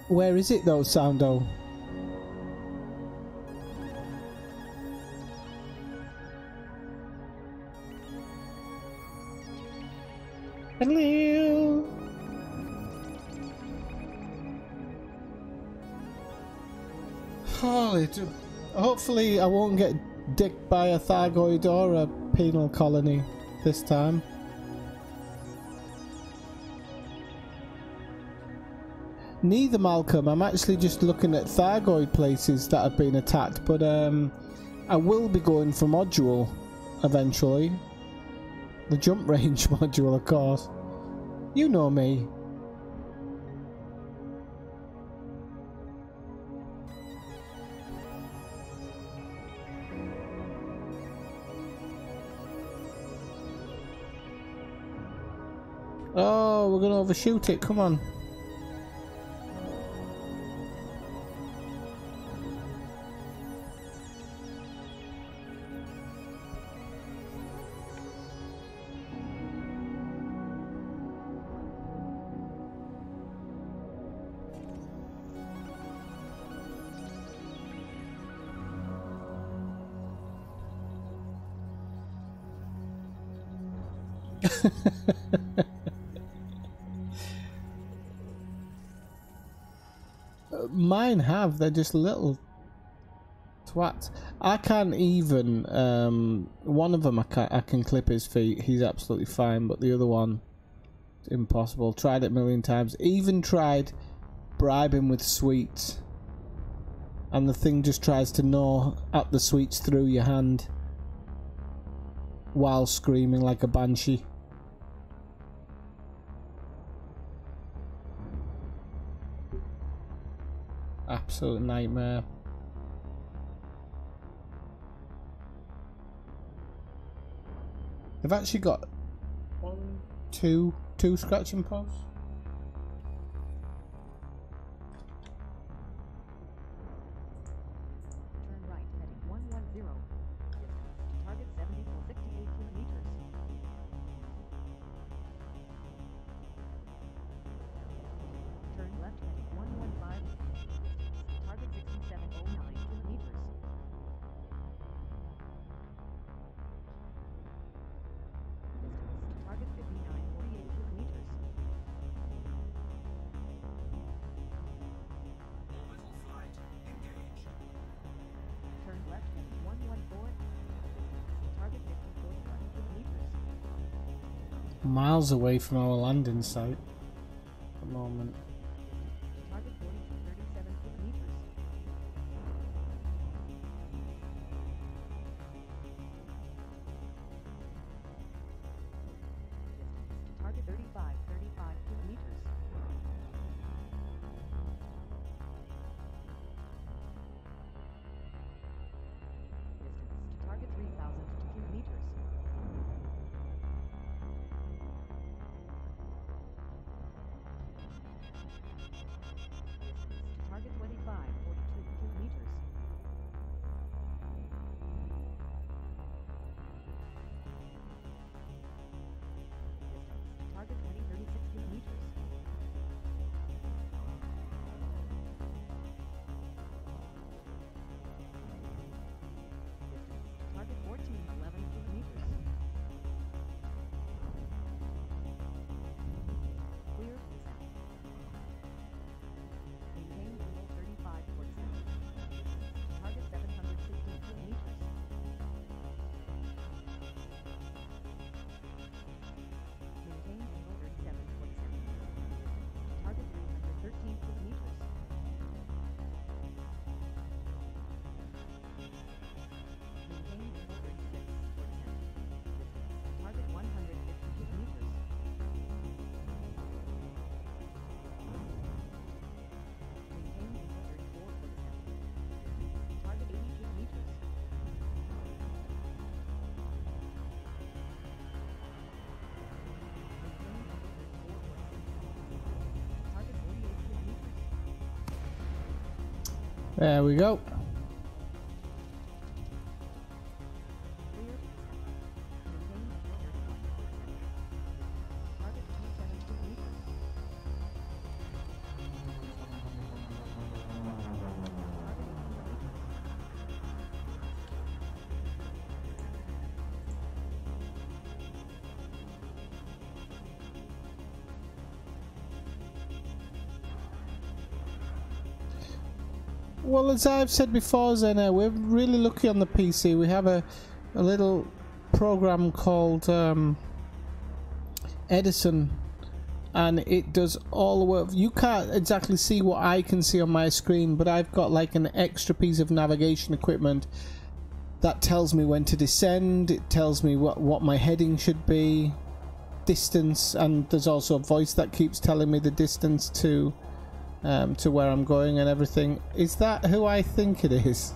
Speaker 1: Where is it though, Soundo? Hello. Holy, hopefully I won't get dicked by a Thargoid or a penal colony this time. Neither, Malcolm. I'm actually just looking at Thargoid places that have been attacked, but I will be going for module eventually. The jump range module, of course. You know me. Oh, we're gonna overshoot it. Come on. Mine have. They're just little twats. I can't even. One of them I can clip his feet. He's absolutely fine. But the other one, impossible. Tried it a million times. Even tried bribing with sweets. And the thing just tries to gnaw at the sweets through your hand while screaming like a banshee. Absolute nightmare. They've actually got two scratching posts.
Speaker 2: Turn right heading 110. Distance to target 68 kilometers. Turn left heading 115. Target 6709 kilometers. Distance to target 5948 kilometers. Turn left heading 114. Target 5041 kilometers.
Speaker 1: Miles away from our landing site at the moment.
Speaker 2: Target 4237 kilometers. Distance to target 3535 kilometers. Distance to target 3002 kilometers. Distance to target 2542 kilometers. Distance to target 2036 kilometers. Distance to target 1411 kilometers. Clear to descent. Maintain angle 35 towards south. Target 760 kilometers. Maintain angle 37 towards south. Target 313 kilometers. Maintain angle 36 towards south. Target 150 kilometers. Maintain angle 34 towards south. Target 80 kilometers. Maintain angle 34 towards south. Target 48 kilometers.
Speaker 1: There we go.
Speaker 2: Clear to descent. Maintain angle 31 towards south. Target 27 kilometers. Target 80 kilometers.
Speaker 1: Well, as I've said before, Zena, we're really lucky on the PC. We have a little program called Edison, and it does all the work. You can't exactly see what I can see on my screen, but I've got like an extra piece of navigation equipment that tells me when to descend. It tells me what my heading should be, distance, and there's also a voice that keeps telling me the distance to where I'm going and everything. Is that who I think it is?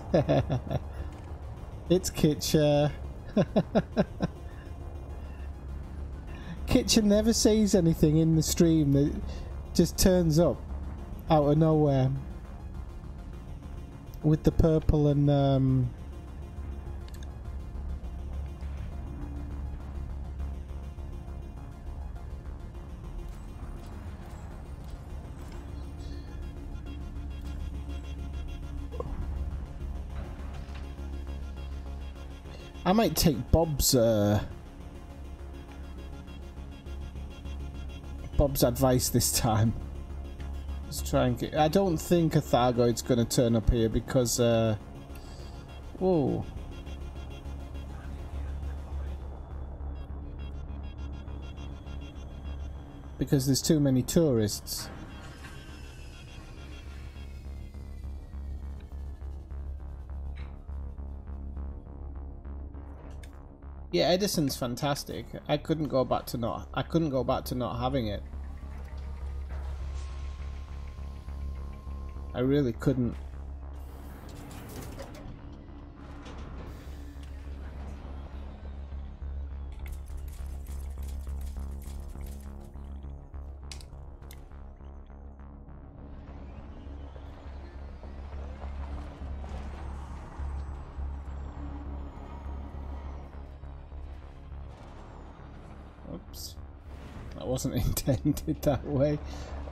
Speaker 1: It's Kitcher. Kitchen never says anything in the stream. It just turns up out of nowhere with the purple and I might take Bob's advice this time. Let's try and get... I don't think a Thargoid's going to turn up here because... Whoa. Because there's too many tourists. Yeah, Edison's fantastic. I couldn't go back to not having it. I really couldn't. Oops. That wasn't intended that way.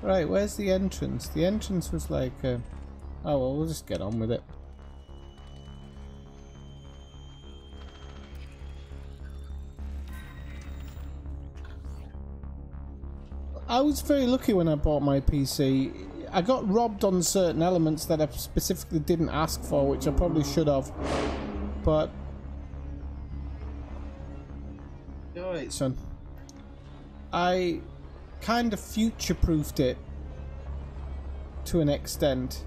Speaker 1: Right, where's the entrance? The entrance was like... oh well, we'll just get on with it. I was very lucky when I bought my PC. I got robbed on certain elements that I specifically didn't ask for, which I probably should have. But... Alright, son. I kind of future-proofed it to an extent.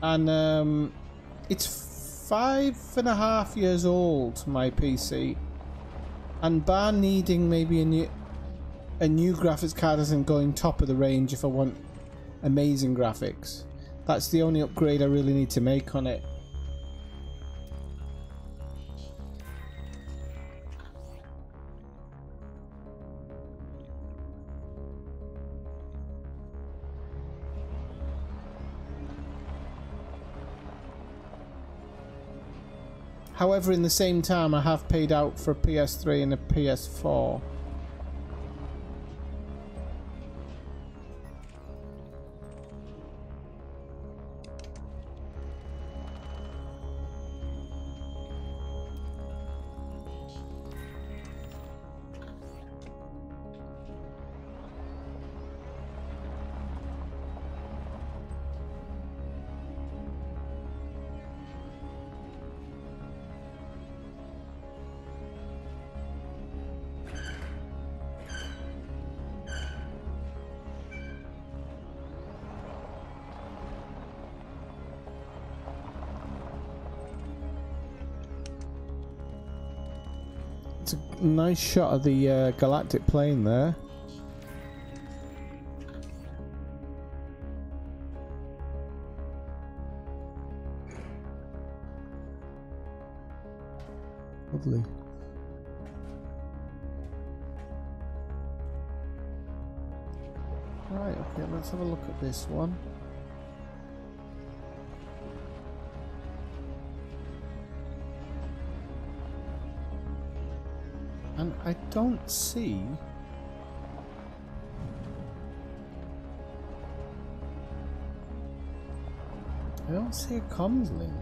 Speaker 1: And it's 5.5 years old, my PC. And bar needing maybe a new graphics card isn't going top of the range if I want amazing graphics. That's the only upgrade I really need to make on it. However, in the same time, I have paid out for a PS3 and a PS4. It's a nice shot of the galactic plane there. Lovely. Right, okay, let's have a look at this one. And I don't see... I don't see a comms link.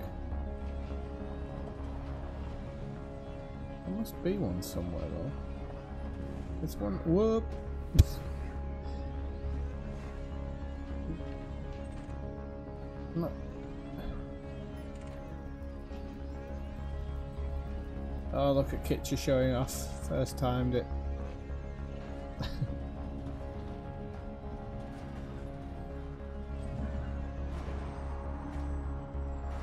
Speaker 1: There must be one somewhere though. There's one... Whoop! No. Oh, look at Kitcher showing off. First timed it.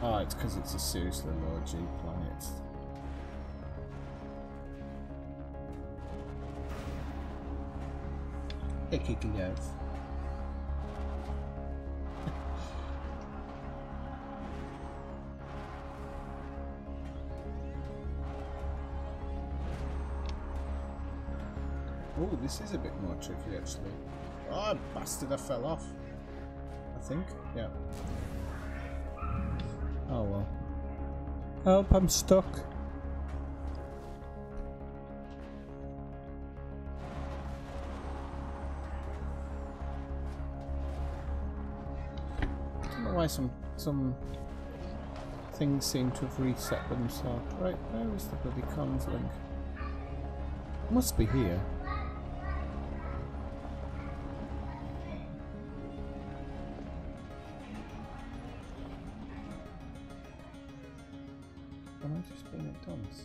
Speaker 1: Oh, it's because it's a seriously low G planet. Ikikiyev. Oh, this is a bit more tricky actually. Oh, bastard, I fell off. I think, yeah. Oh well. Help, I'm stuck. I don't know why some things seem to have reset themselves. Right, where is the bloody comms link? Must be here. I'm just being a dunce.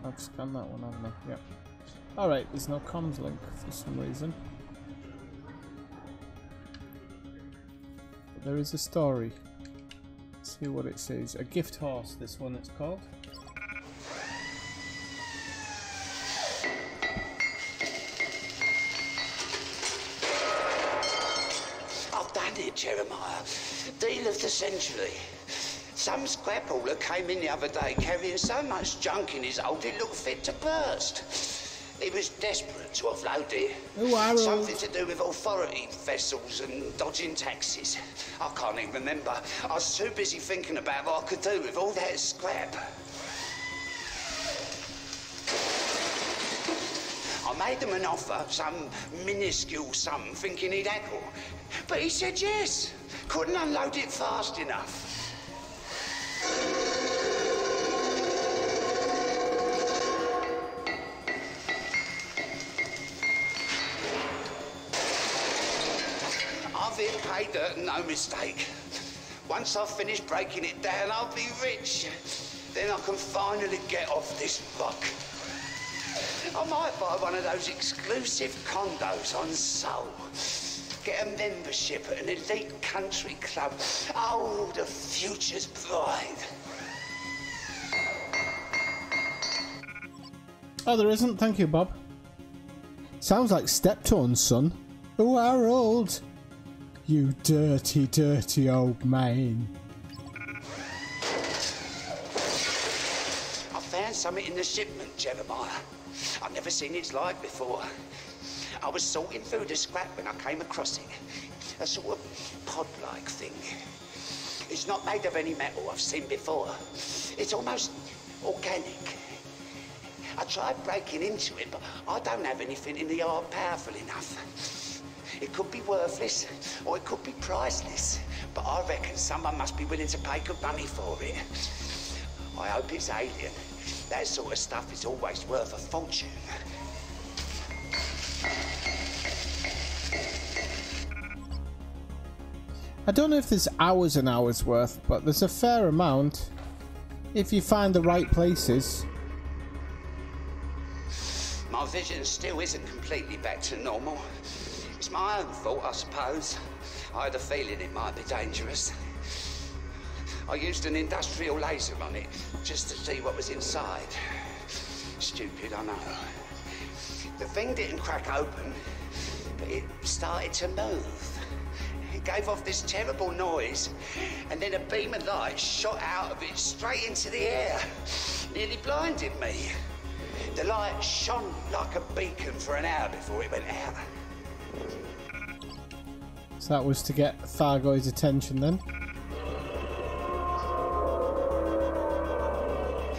Speaker 1: I've scanned that one, haven't I? Yep. Alright, there's no comms link for some reason. But there is a story. Let's see what it says. A gift horse, this one it's called.
Speaker 4: I've done it, Jeremiah. Deal of the century. Some scrap hauler came in the other day carrying so much junk in his hold it looked fit to burst. He was desperate to offload it.
Speaker 1: Ooh, Harold.
Speaker 4: Something to do with authority vessels and dodging taxes. I can't even remember. I was too busy thinking about what I could do with all that scrap. I made him an offer, some minuscule sum, thinking he'd haggle. But he said yes. Couldn't unload it fast enough. I've hit pay dirt and no mistake. Once I've finished breaking it down, I'll be rich. Then I can finally get off this rock. I might buy one of those exclusive condos on Seoul. Get a membership at an elite country club. Oh, the future's bright.
Speaker 1: Oh, there isn't. Thank you, Bob. Sounds like Steptone's son. Oh, Harold. You dirty, dirty old man.
Speaker 4: I found something in the shipment, Jeremiah. I've never seen its like before. I was sorting through the scrap when I came across it. A sort of pod-like thing. It's not made of any metal I've seen before. It's almost organic. I tried breaking into it, but I don't have anything in the yard powerful enough. It could be worthless, or it could be priceless. But I reckon someone must be willing to pay good money for it. I hope it's alien. That sort of stuff is always worth a fortune.
Speaker 1: I don't know if there's hours and hours worth, but there's a fair amount if you find the right places.
Speaker 4: My vision still isn't completely back to normal. It's my own fault, I suppose. I had a feeling it might be dangerous. I used an industrial laser on it just to see what was inside. Stupid, I know. The thing didn't crack open, but it started to move. It gave off this terrible noise, and then a beam of light shot out of it straight into the air. Nearly blinded me. The light shone like a beacon for an hour before it went out.
Speaker 1: So that was to get Thargoid's attention then.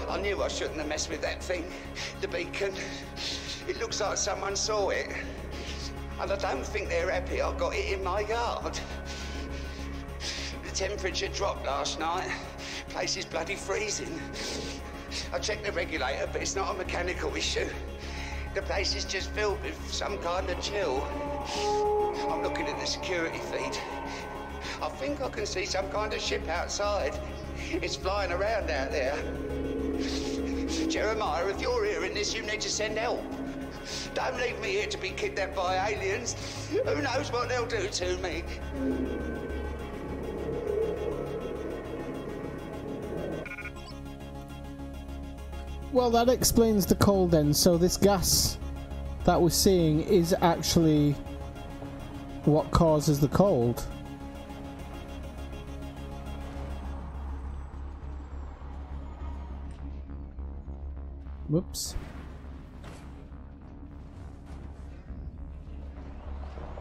Speaker 4: I knew I shouldn't have messed with that thing. The beacon. It looks like someone saw it. And I don't think they're happy I got it in my yard. The temperature dropped last night. Place is bloody freezing. I checked the regulator, but it's not a mechanical issue. The place is just filled with some kind of chill. I'm looking at the security feed. I think I can see some kind of ship outside. It's flying around out there. Jeremiah, if you're hearing this, you need to send help. Don't leave me here to be kidnapped by aliens. Who knows what they'll do to me?
Speaker 1: Well, that explains the cold then. So this gas that we're seeing is actually what causes the cold. Whoops.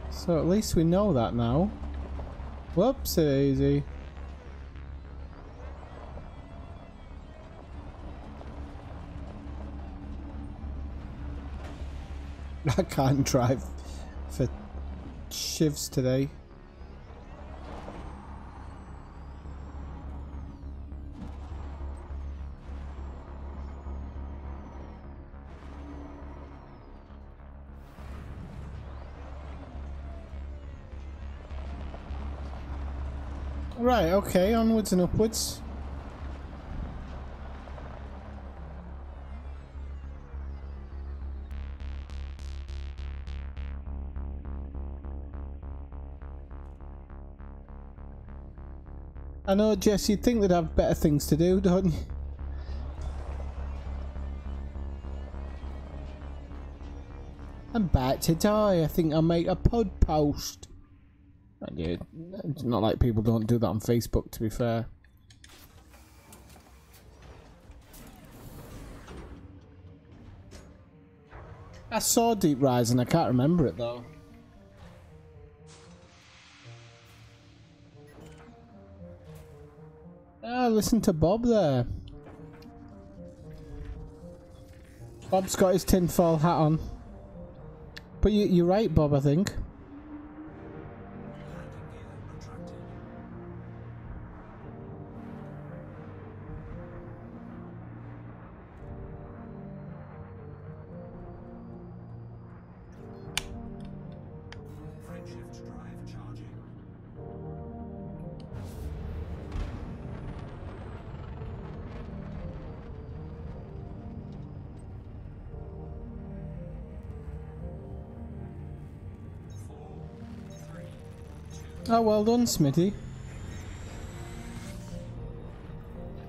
Speaker 1: So at least we know that now. Whoopsie. I can't drive for shivs today. Right, okay, onwards and upwards. I know, Jess, you'd think they'd have better things to do, don't you? I'm back to die. I think I'll make a pod post. And yeah, it's not like people don't do that on Facebook, to be fair. I saw Deep Rising, I can't remember it though. Ah, listen to Bob there. Bob's got his tinfoil hat on. But you're right, Bob, I think. Oh, well done, Smitty.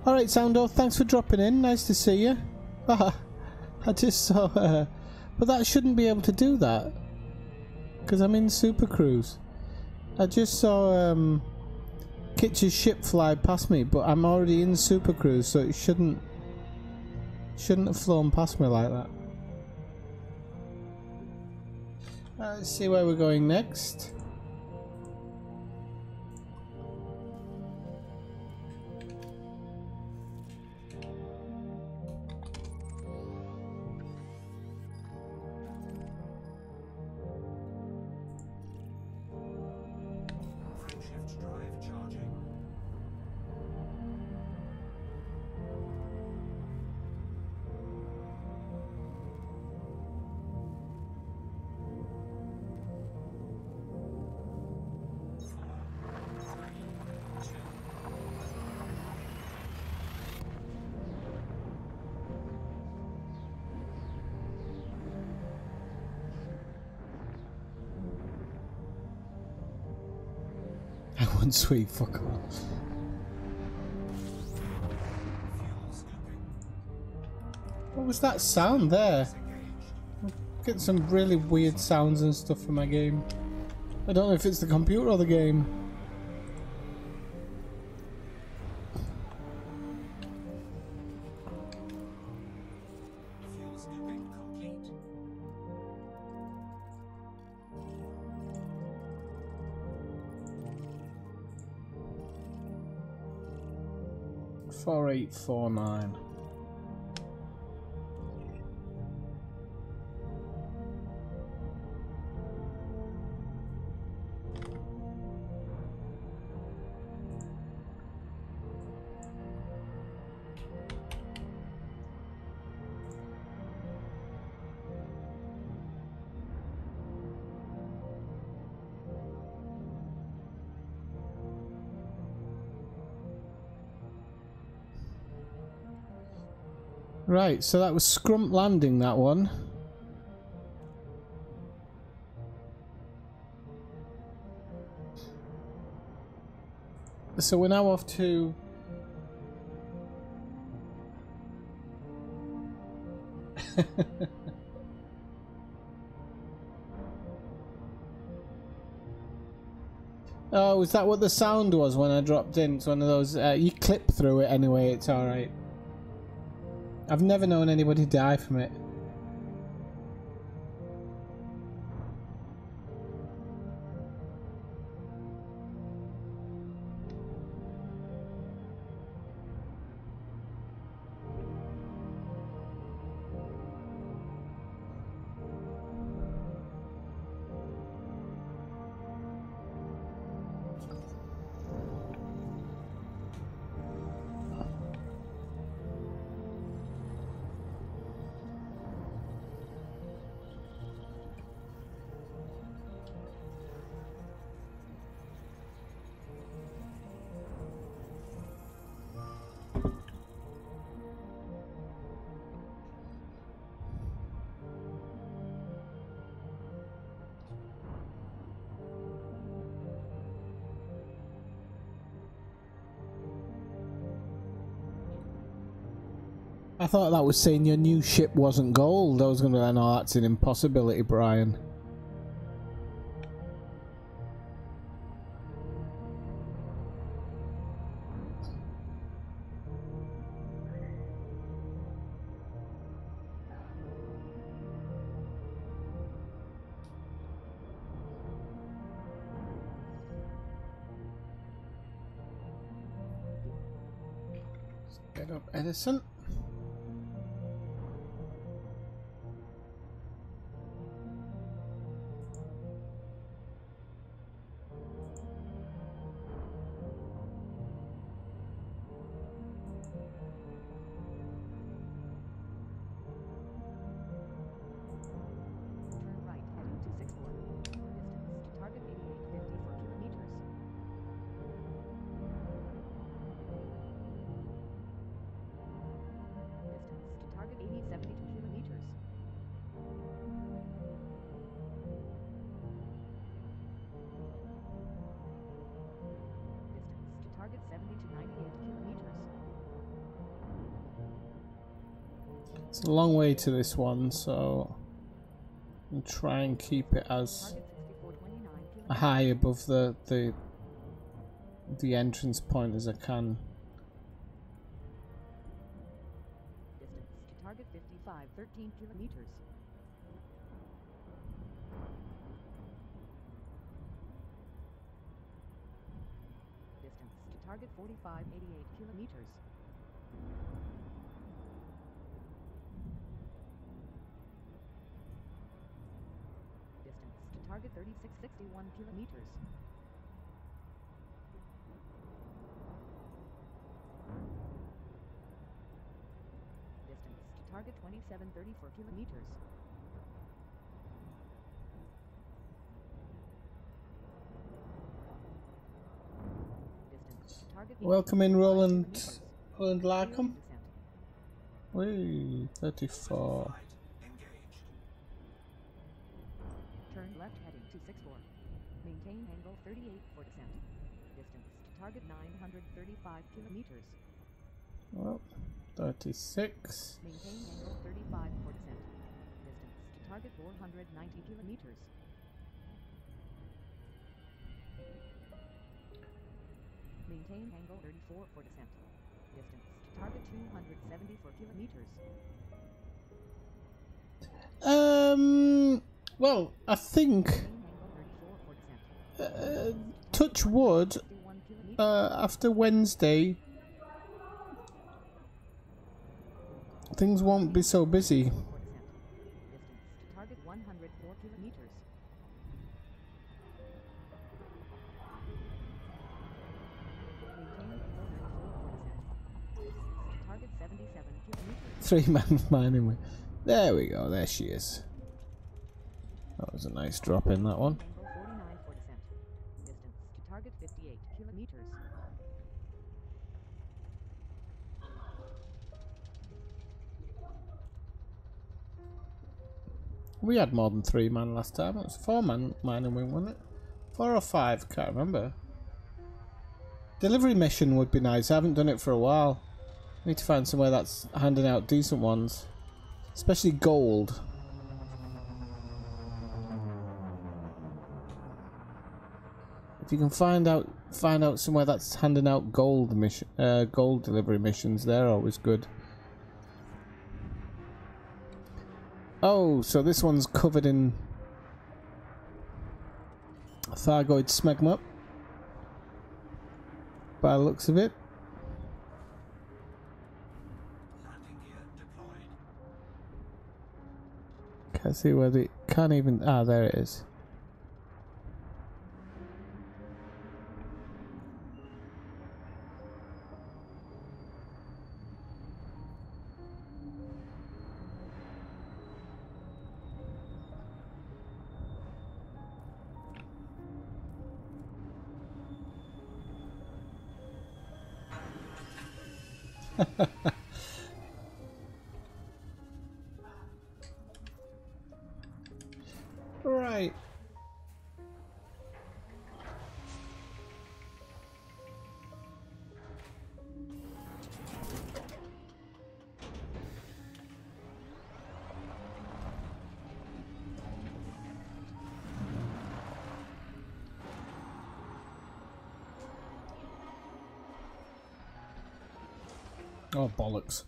Speaker 1: Alright, Soundo, thanks for dropping in. Nice to see you. Ah, I just saw... but that shouldn't be able to do that. Because I'm in Super Cruise. I just saw Kitch's ship fly past me, but I'm already in Super Cruise, so it shouldn't have flown past me like that. Let's see where we're going next. One sweet fuck off. What was that sound there? I'm getting some really weird sounds and stuff from my game. I don't know if it's the computer or the game. Four 4849. Right, so that was Scrump Landing, that one. So we're now off to... Oh, is that what the sound was when I dropped in? It's one of those... you clip through it anyway, it's alright. I've never known anybody die from it. I thought that was saying your new ship wasn't gold. I was going to be like, no, that's an impossibility, Brian. Get up, Edison.
Speaker 2: Turn right heading 264. Distance to target 88.54 kilometers. Distance to target 80.72 kilometers. Distance to target 70 to 98 kilometers.
Speaker 1: It's a long way to this one, so I'll try and keep it as
Speaker 2: Target 64.29 kilometers.
Speaker 1: high above the entrance point as I can.
Speaker 2: Distance to target 55.13 kilometers. Distance to target 45.88 kilometers. Distance to target 36.61 kilometers. Distance to target 27.34 kilometers. Distance to target
Speaker 1: Welcome in,
Speaker 2: 85
Speaker 1: Roland.
Speaker 2: kilometers.
Speaker 1: Roland
Speaker 2: Clear
Speaker 1: Larkham.
Speaker 2: descent.
Speaker 1: Whee, 34.
Speaker 2: Turn left heading 264. Maintain angle 38 for descent. Distance to target 935 kilometers.
Speaker 1: Well, 36.
Speaker 2: Maintain angle 35 for descent. Distance to target 490 kilometers. Maintain angle 34 for descent. Distance to target 274 kilometers.
Speaker 1: Well, I think,
Speaker 2: Maintain angle 34 for descent.
Speaker 1: touch wood,
Speaker 2: 61 kilometers.
Speaker 1: after Wednesday, things won't be so busy.
Speaker 2: For descent. Distance to target 104 kilometers. Maintain angle 34 for descent. Distance to target 77 kilometers.
Speaker 1: 3-man mining way. There we go, there she is. That was a nice drop in, that one.
Speaker 2: Angle 49 for descent. Distance to target 58 kilometers.
Speaker 1: We had more than 3-man last time. It was 4-man mining wing, wasn't it? 4 or 5, can't remember. Delivery mission would be nice. I haven't done it for a while. Need to find somewhere that's handing out decent ones, especially gold. If you can find out somewhere that's handing out gold mission, gold delivery missions, they're always good. Oh, so this one's covered in Thargoid smegma, by the looks of it. Can't see where the can't even. Ah, there it is. Right. Oh, bollocks.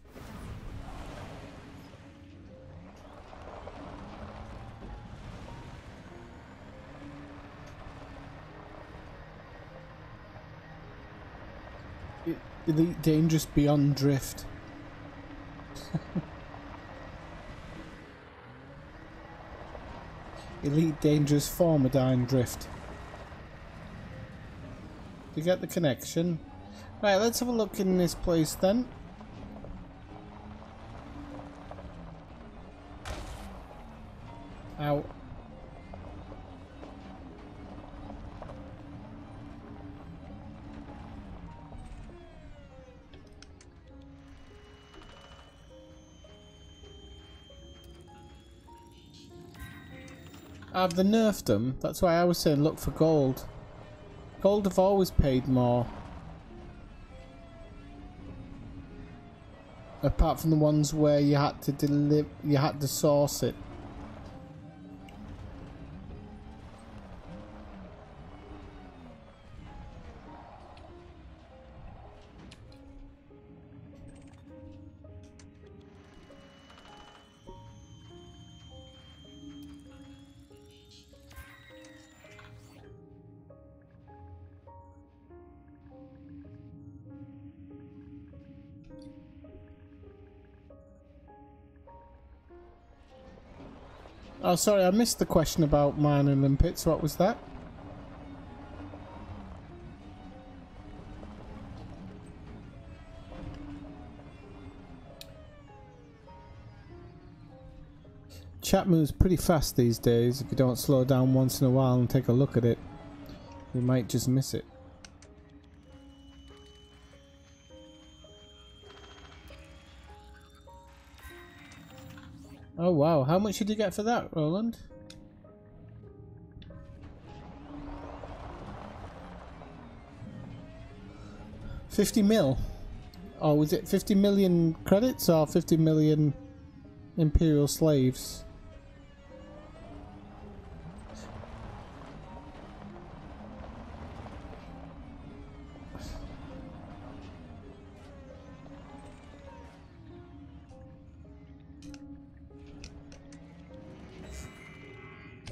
Speaker 1: Elite dangerous beyond drift. Elite dangerous Formidine drift. You get the connection. Right, let's have a look in this place then. Ow. They nerfed them. That's why I was saying look for gold. Gold have always paid more. Apart from the ones where you had to source it. Oh, sorry, I missed the question about mining limpets. What was that? Chat moves pretty fast these days. If you don't slow down once in a while and take a look at it, you might just miss it. Oh wow, how much did you get for that, Roland? $50 mil? Oh, was it 50 million credits or 50 million Imperial slaves?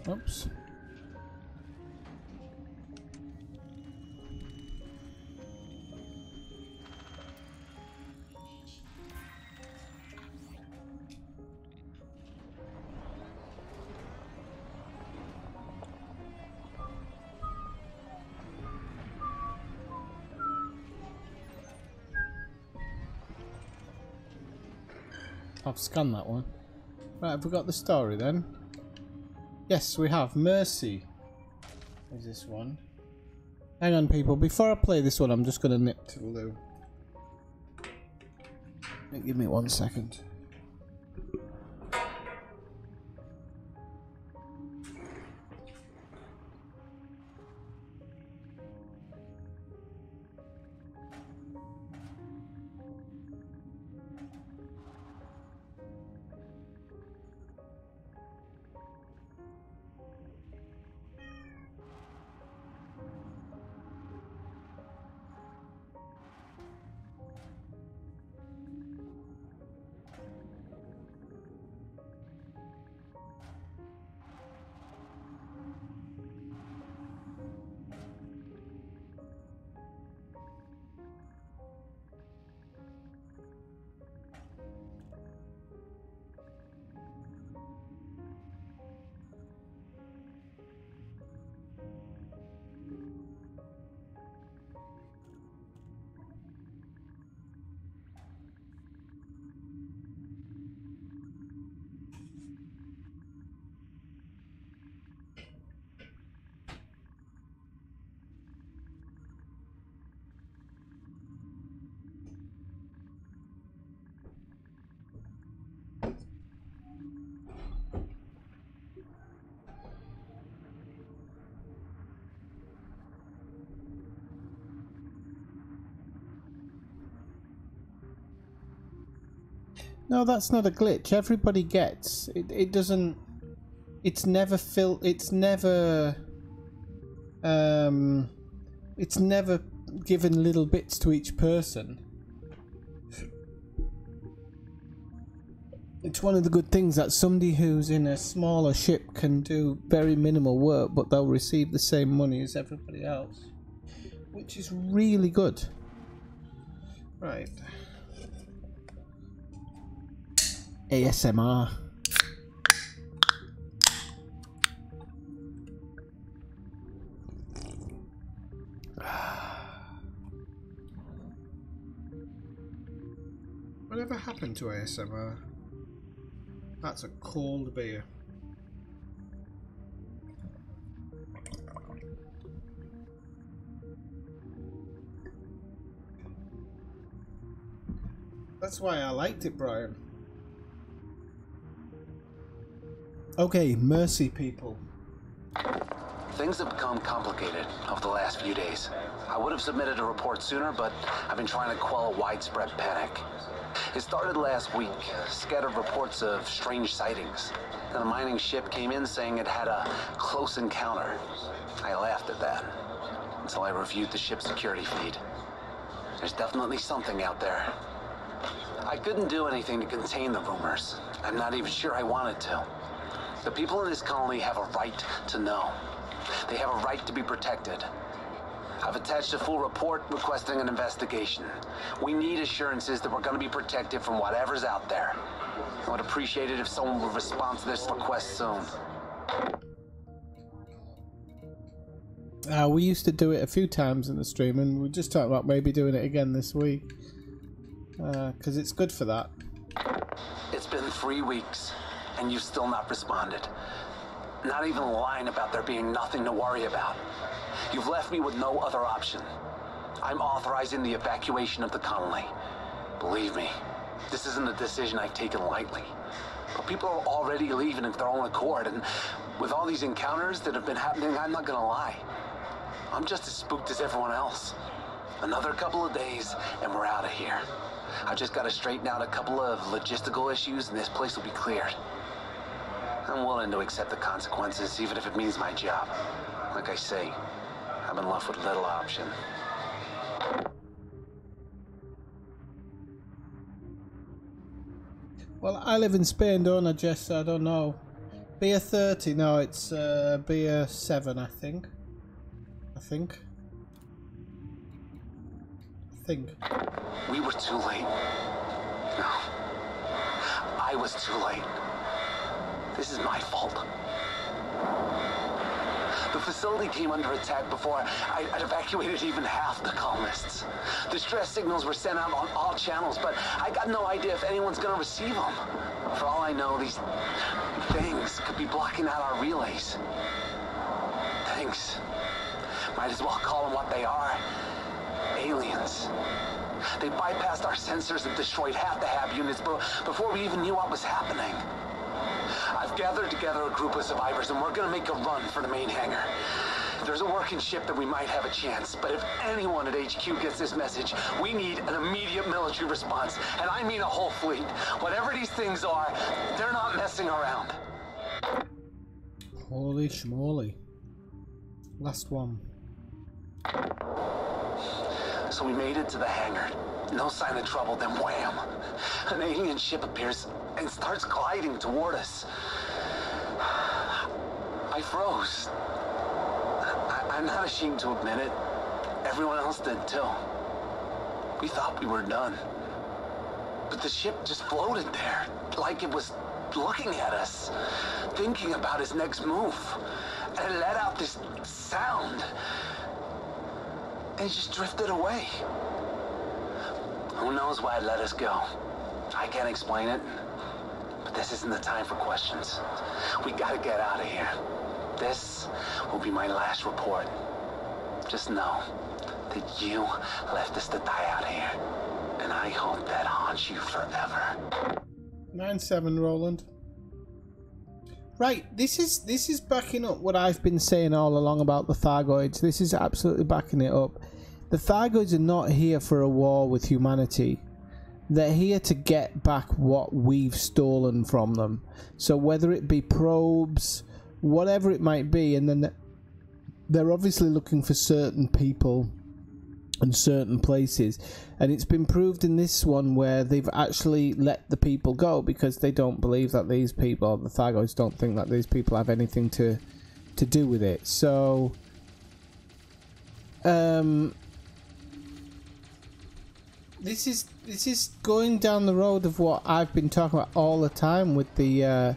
Speaker 1: Oops. I've scanned that one. Right, have we got the story then? Yes, we have. Mercy is this one. Hang on, people. Before I play this one, I'm just going to nip to the loo. Give me 1 second. No, that's not a glitch. Everybody gets it. It doesn't. It's never It's never. It's never given little bits to each person. It's one of the good things that somebody who's in a smaller ship can do very minimal work, but they'll receive the same money as everybody else, which is really good. Right. ASMR. Whatever happened to ASMR? That's a cold beer. That's why I liked it, Brian. Okay, mercy people.
Speaker 5: Things have become complicated over the last few days. I would have submitted a report sooner, but I've been trying to quell a widespread panic. It started last week, scattered reports of strange sightings. Then a mining ship came in saying it had a close encounter. I laughed at that, until I reviewed the ship's security feed. There's definitely something out there. I couldn't do anything to contain the rumors. I'm not even sure I wanted to. The people in this colony have a right to know. They have a right to be protected. I've attached a full report requesting an investigation. We need assurances that we're going to be protected from whatever's out there. I would appreciate it if someone would respond to this request soon.
Speaker 1: We used to do it a few times in the stream, and we're just talking about maybe doing it again this week. Because it's good for that.
Speaker 5: It's been 3 weeks, and you've still not responded. Not even lying about there being nothing to worry about. You've left me with no other option. I'm authorizing the evacuation of the colony. Believe me, this isn't a decision I've taken lightly. But people are already leaving of their own accord, and with all these encounters that have been happening, I'm not gonna lie. I'm just as spooked as everyone else. Another couple of days, and we're out of here. I've just gotta straighten out a couple of logistical issues, and this place will be cleared. I'm willing to accept the consequences, even if it means my job. Like I say, I've been left with little option.
Speaker 1: Well, I live in Spain, don't I, Jess? I don't know. Beer 30? No, it's beer 7, I think.
Speaker 5: We were too late. No. I was too late. This is my fault. The facility came under attack before I'd evacuated even half the colonists. Distress signals were sent out on all channels, but I got no idea if anyone's gonna receive them. For all I know, these things could be blocking out our relays. Things. Might as well call them what they are. Aliens. They bypassed our sensors and destroyed half the HAB units before we even knew what was happening. I've gathered together a group of survivors, and we're gonna make a run for the main hangar. If there's a working ship, then we might have a chance. But if anyone at HQ gets this message, we need an immediate military response. And I mean a whole fleet. Whatever these things are, they're not messing around.
Speaker 1: Holy schmoly. Last one.
Speaker 5: So we made it to the hangar. No sign of trouble, then wham! An alien ship appears and starts gliding toward us. I froze. I'm not ashamed to admit it. Everyone else did too. We thought we were done. But the ship just floated there, like it was looking at us, thinking about his next move. And it let out this sound. And it just drifted away. Who knows why it let us go? I can't explain it, but this isn't the time for questions. We gotta get out of here. This will be my last report. Just know that you left us to die out here, and I hope that haunts you forever.
Speaker 1: 9-7, Roland. Right, this is backing up what I've been saying all along about the Thargoids. This is absolutely backing it up. The Thargoids are not here for a war with humanity. They're here to get back what we've stolen from them. So whether it be probes, whatever it might be, and then they're obviously looking for certain people and certain places, and it's been proved in this one where they've actually let the people go because they don't believe that these people, the Thargoids, don't think that these people have anything to do with it. So this is going down the road of what I've been talking about all the time with the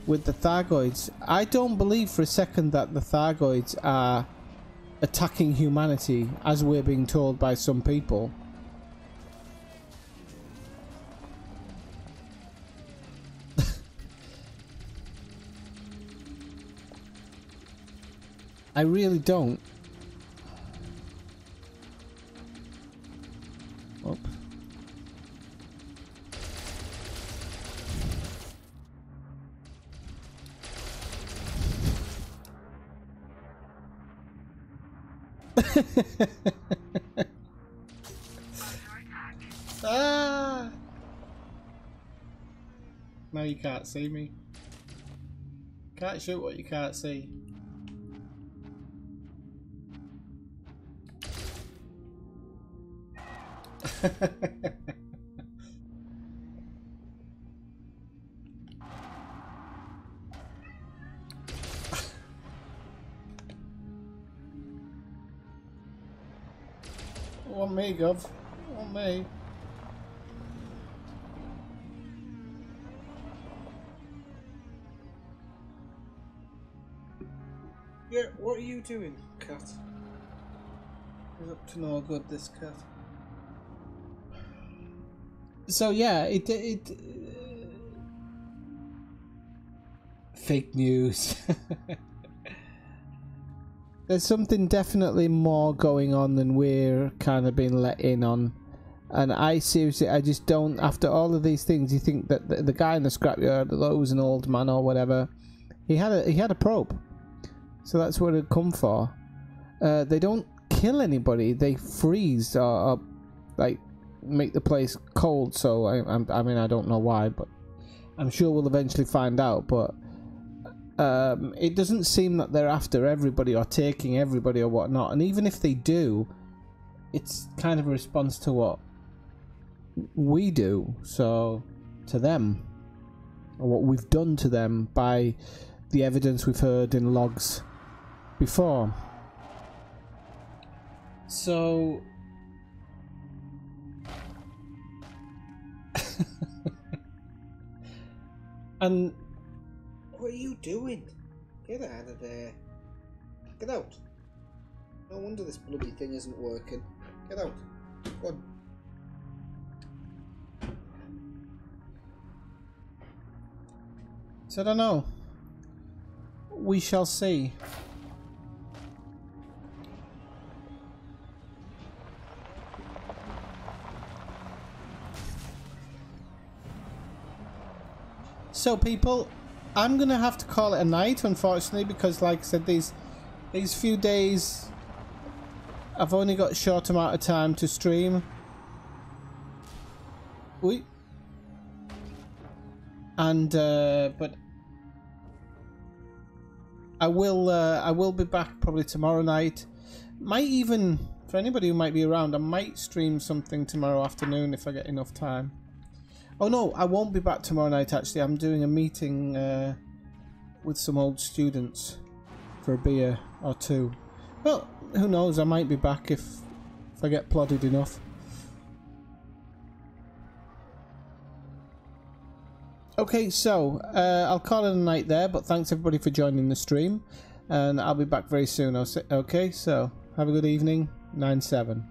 Speaker 1: Thargoids. I don't believe for a second that the Thargoids are attacking humanity as we're being told by some people. I really don't. Oops. Ah! Now you can't see me. Can't shoot what you can't see. Want me, Gov? Want me? Yeah, what are you doing, cat? He's up to no good, this cat. So yeah, it fake news. There's something definitely more going on than we're kind of being let in on, and I seriously, I just don't. After all of these things, you think that the guy in the scrapyard, that was an old man or whatever, he had a probe, so that's what it'd come for. They don't kill anybody; they freeze or like make the place cold. So I mean, I don't know why, but I'm sure we'll eventually find out. But it doesn't seem that they're after everybody or taking everybody or whatnot, and even if they do, it's kind of a response to what we do, so to them, or what we've done to them by the evidence we've heard in logs before. So and what are you doing? Get out of there. Get out. No wonder this bloody thing isn't working. Get out. Go on. So I don't know. We shall see. So people, I'm gonna have to call it a night, unfortunately, because like I said, these few days I've only got a short amount of time to stream. And but I will be back probably tomorrow night. Might even, for anybody who might be around, I might stream something tomorrow afternoon if I get enough time. Oh no, I won't be back tomorrow night actually. I'm doing a meeting with some old students for a beer or two. Well, who knows, I might be back if I get plodded enough. Okay, so I'll call it a night there, but thanks everybody for joining the stream, and I'll be back very soon. Okay, so have a good evening. 9/7.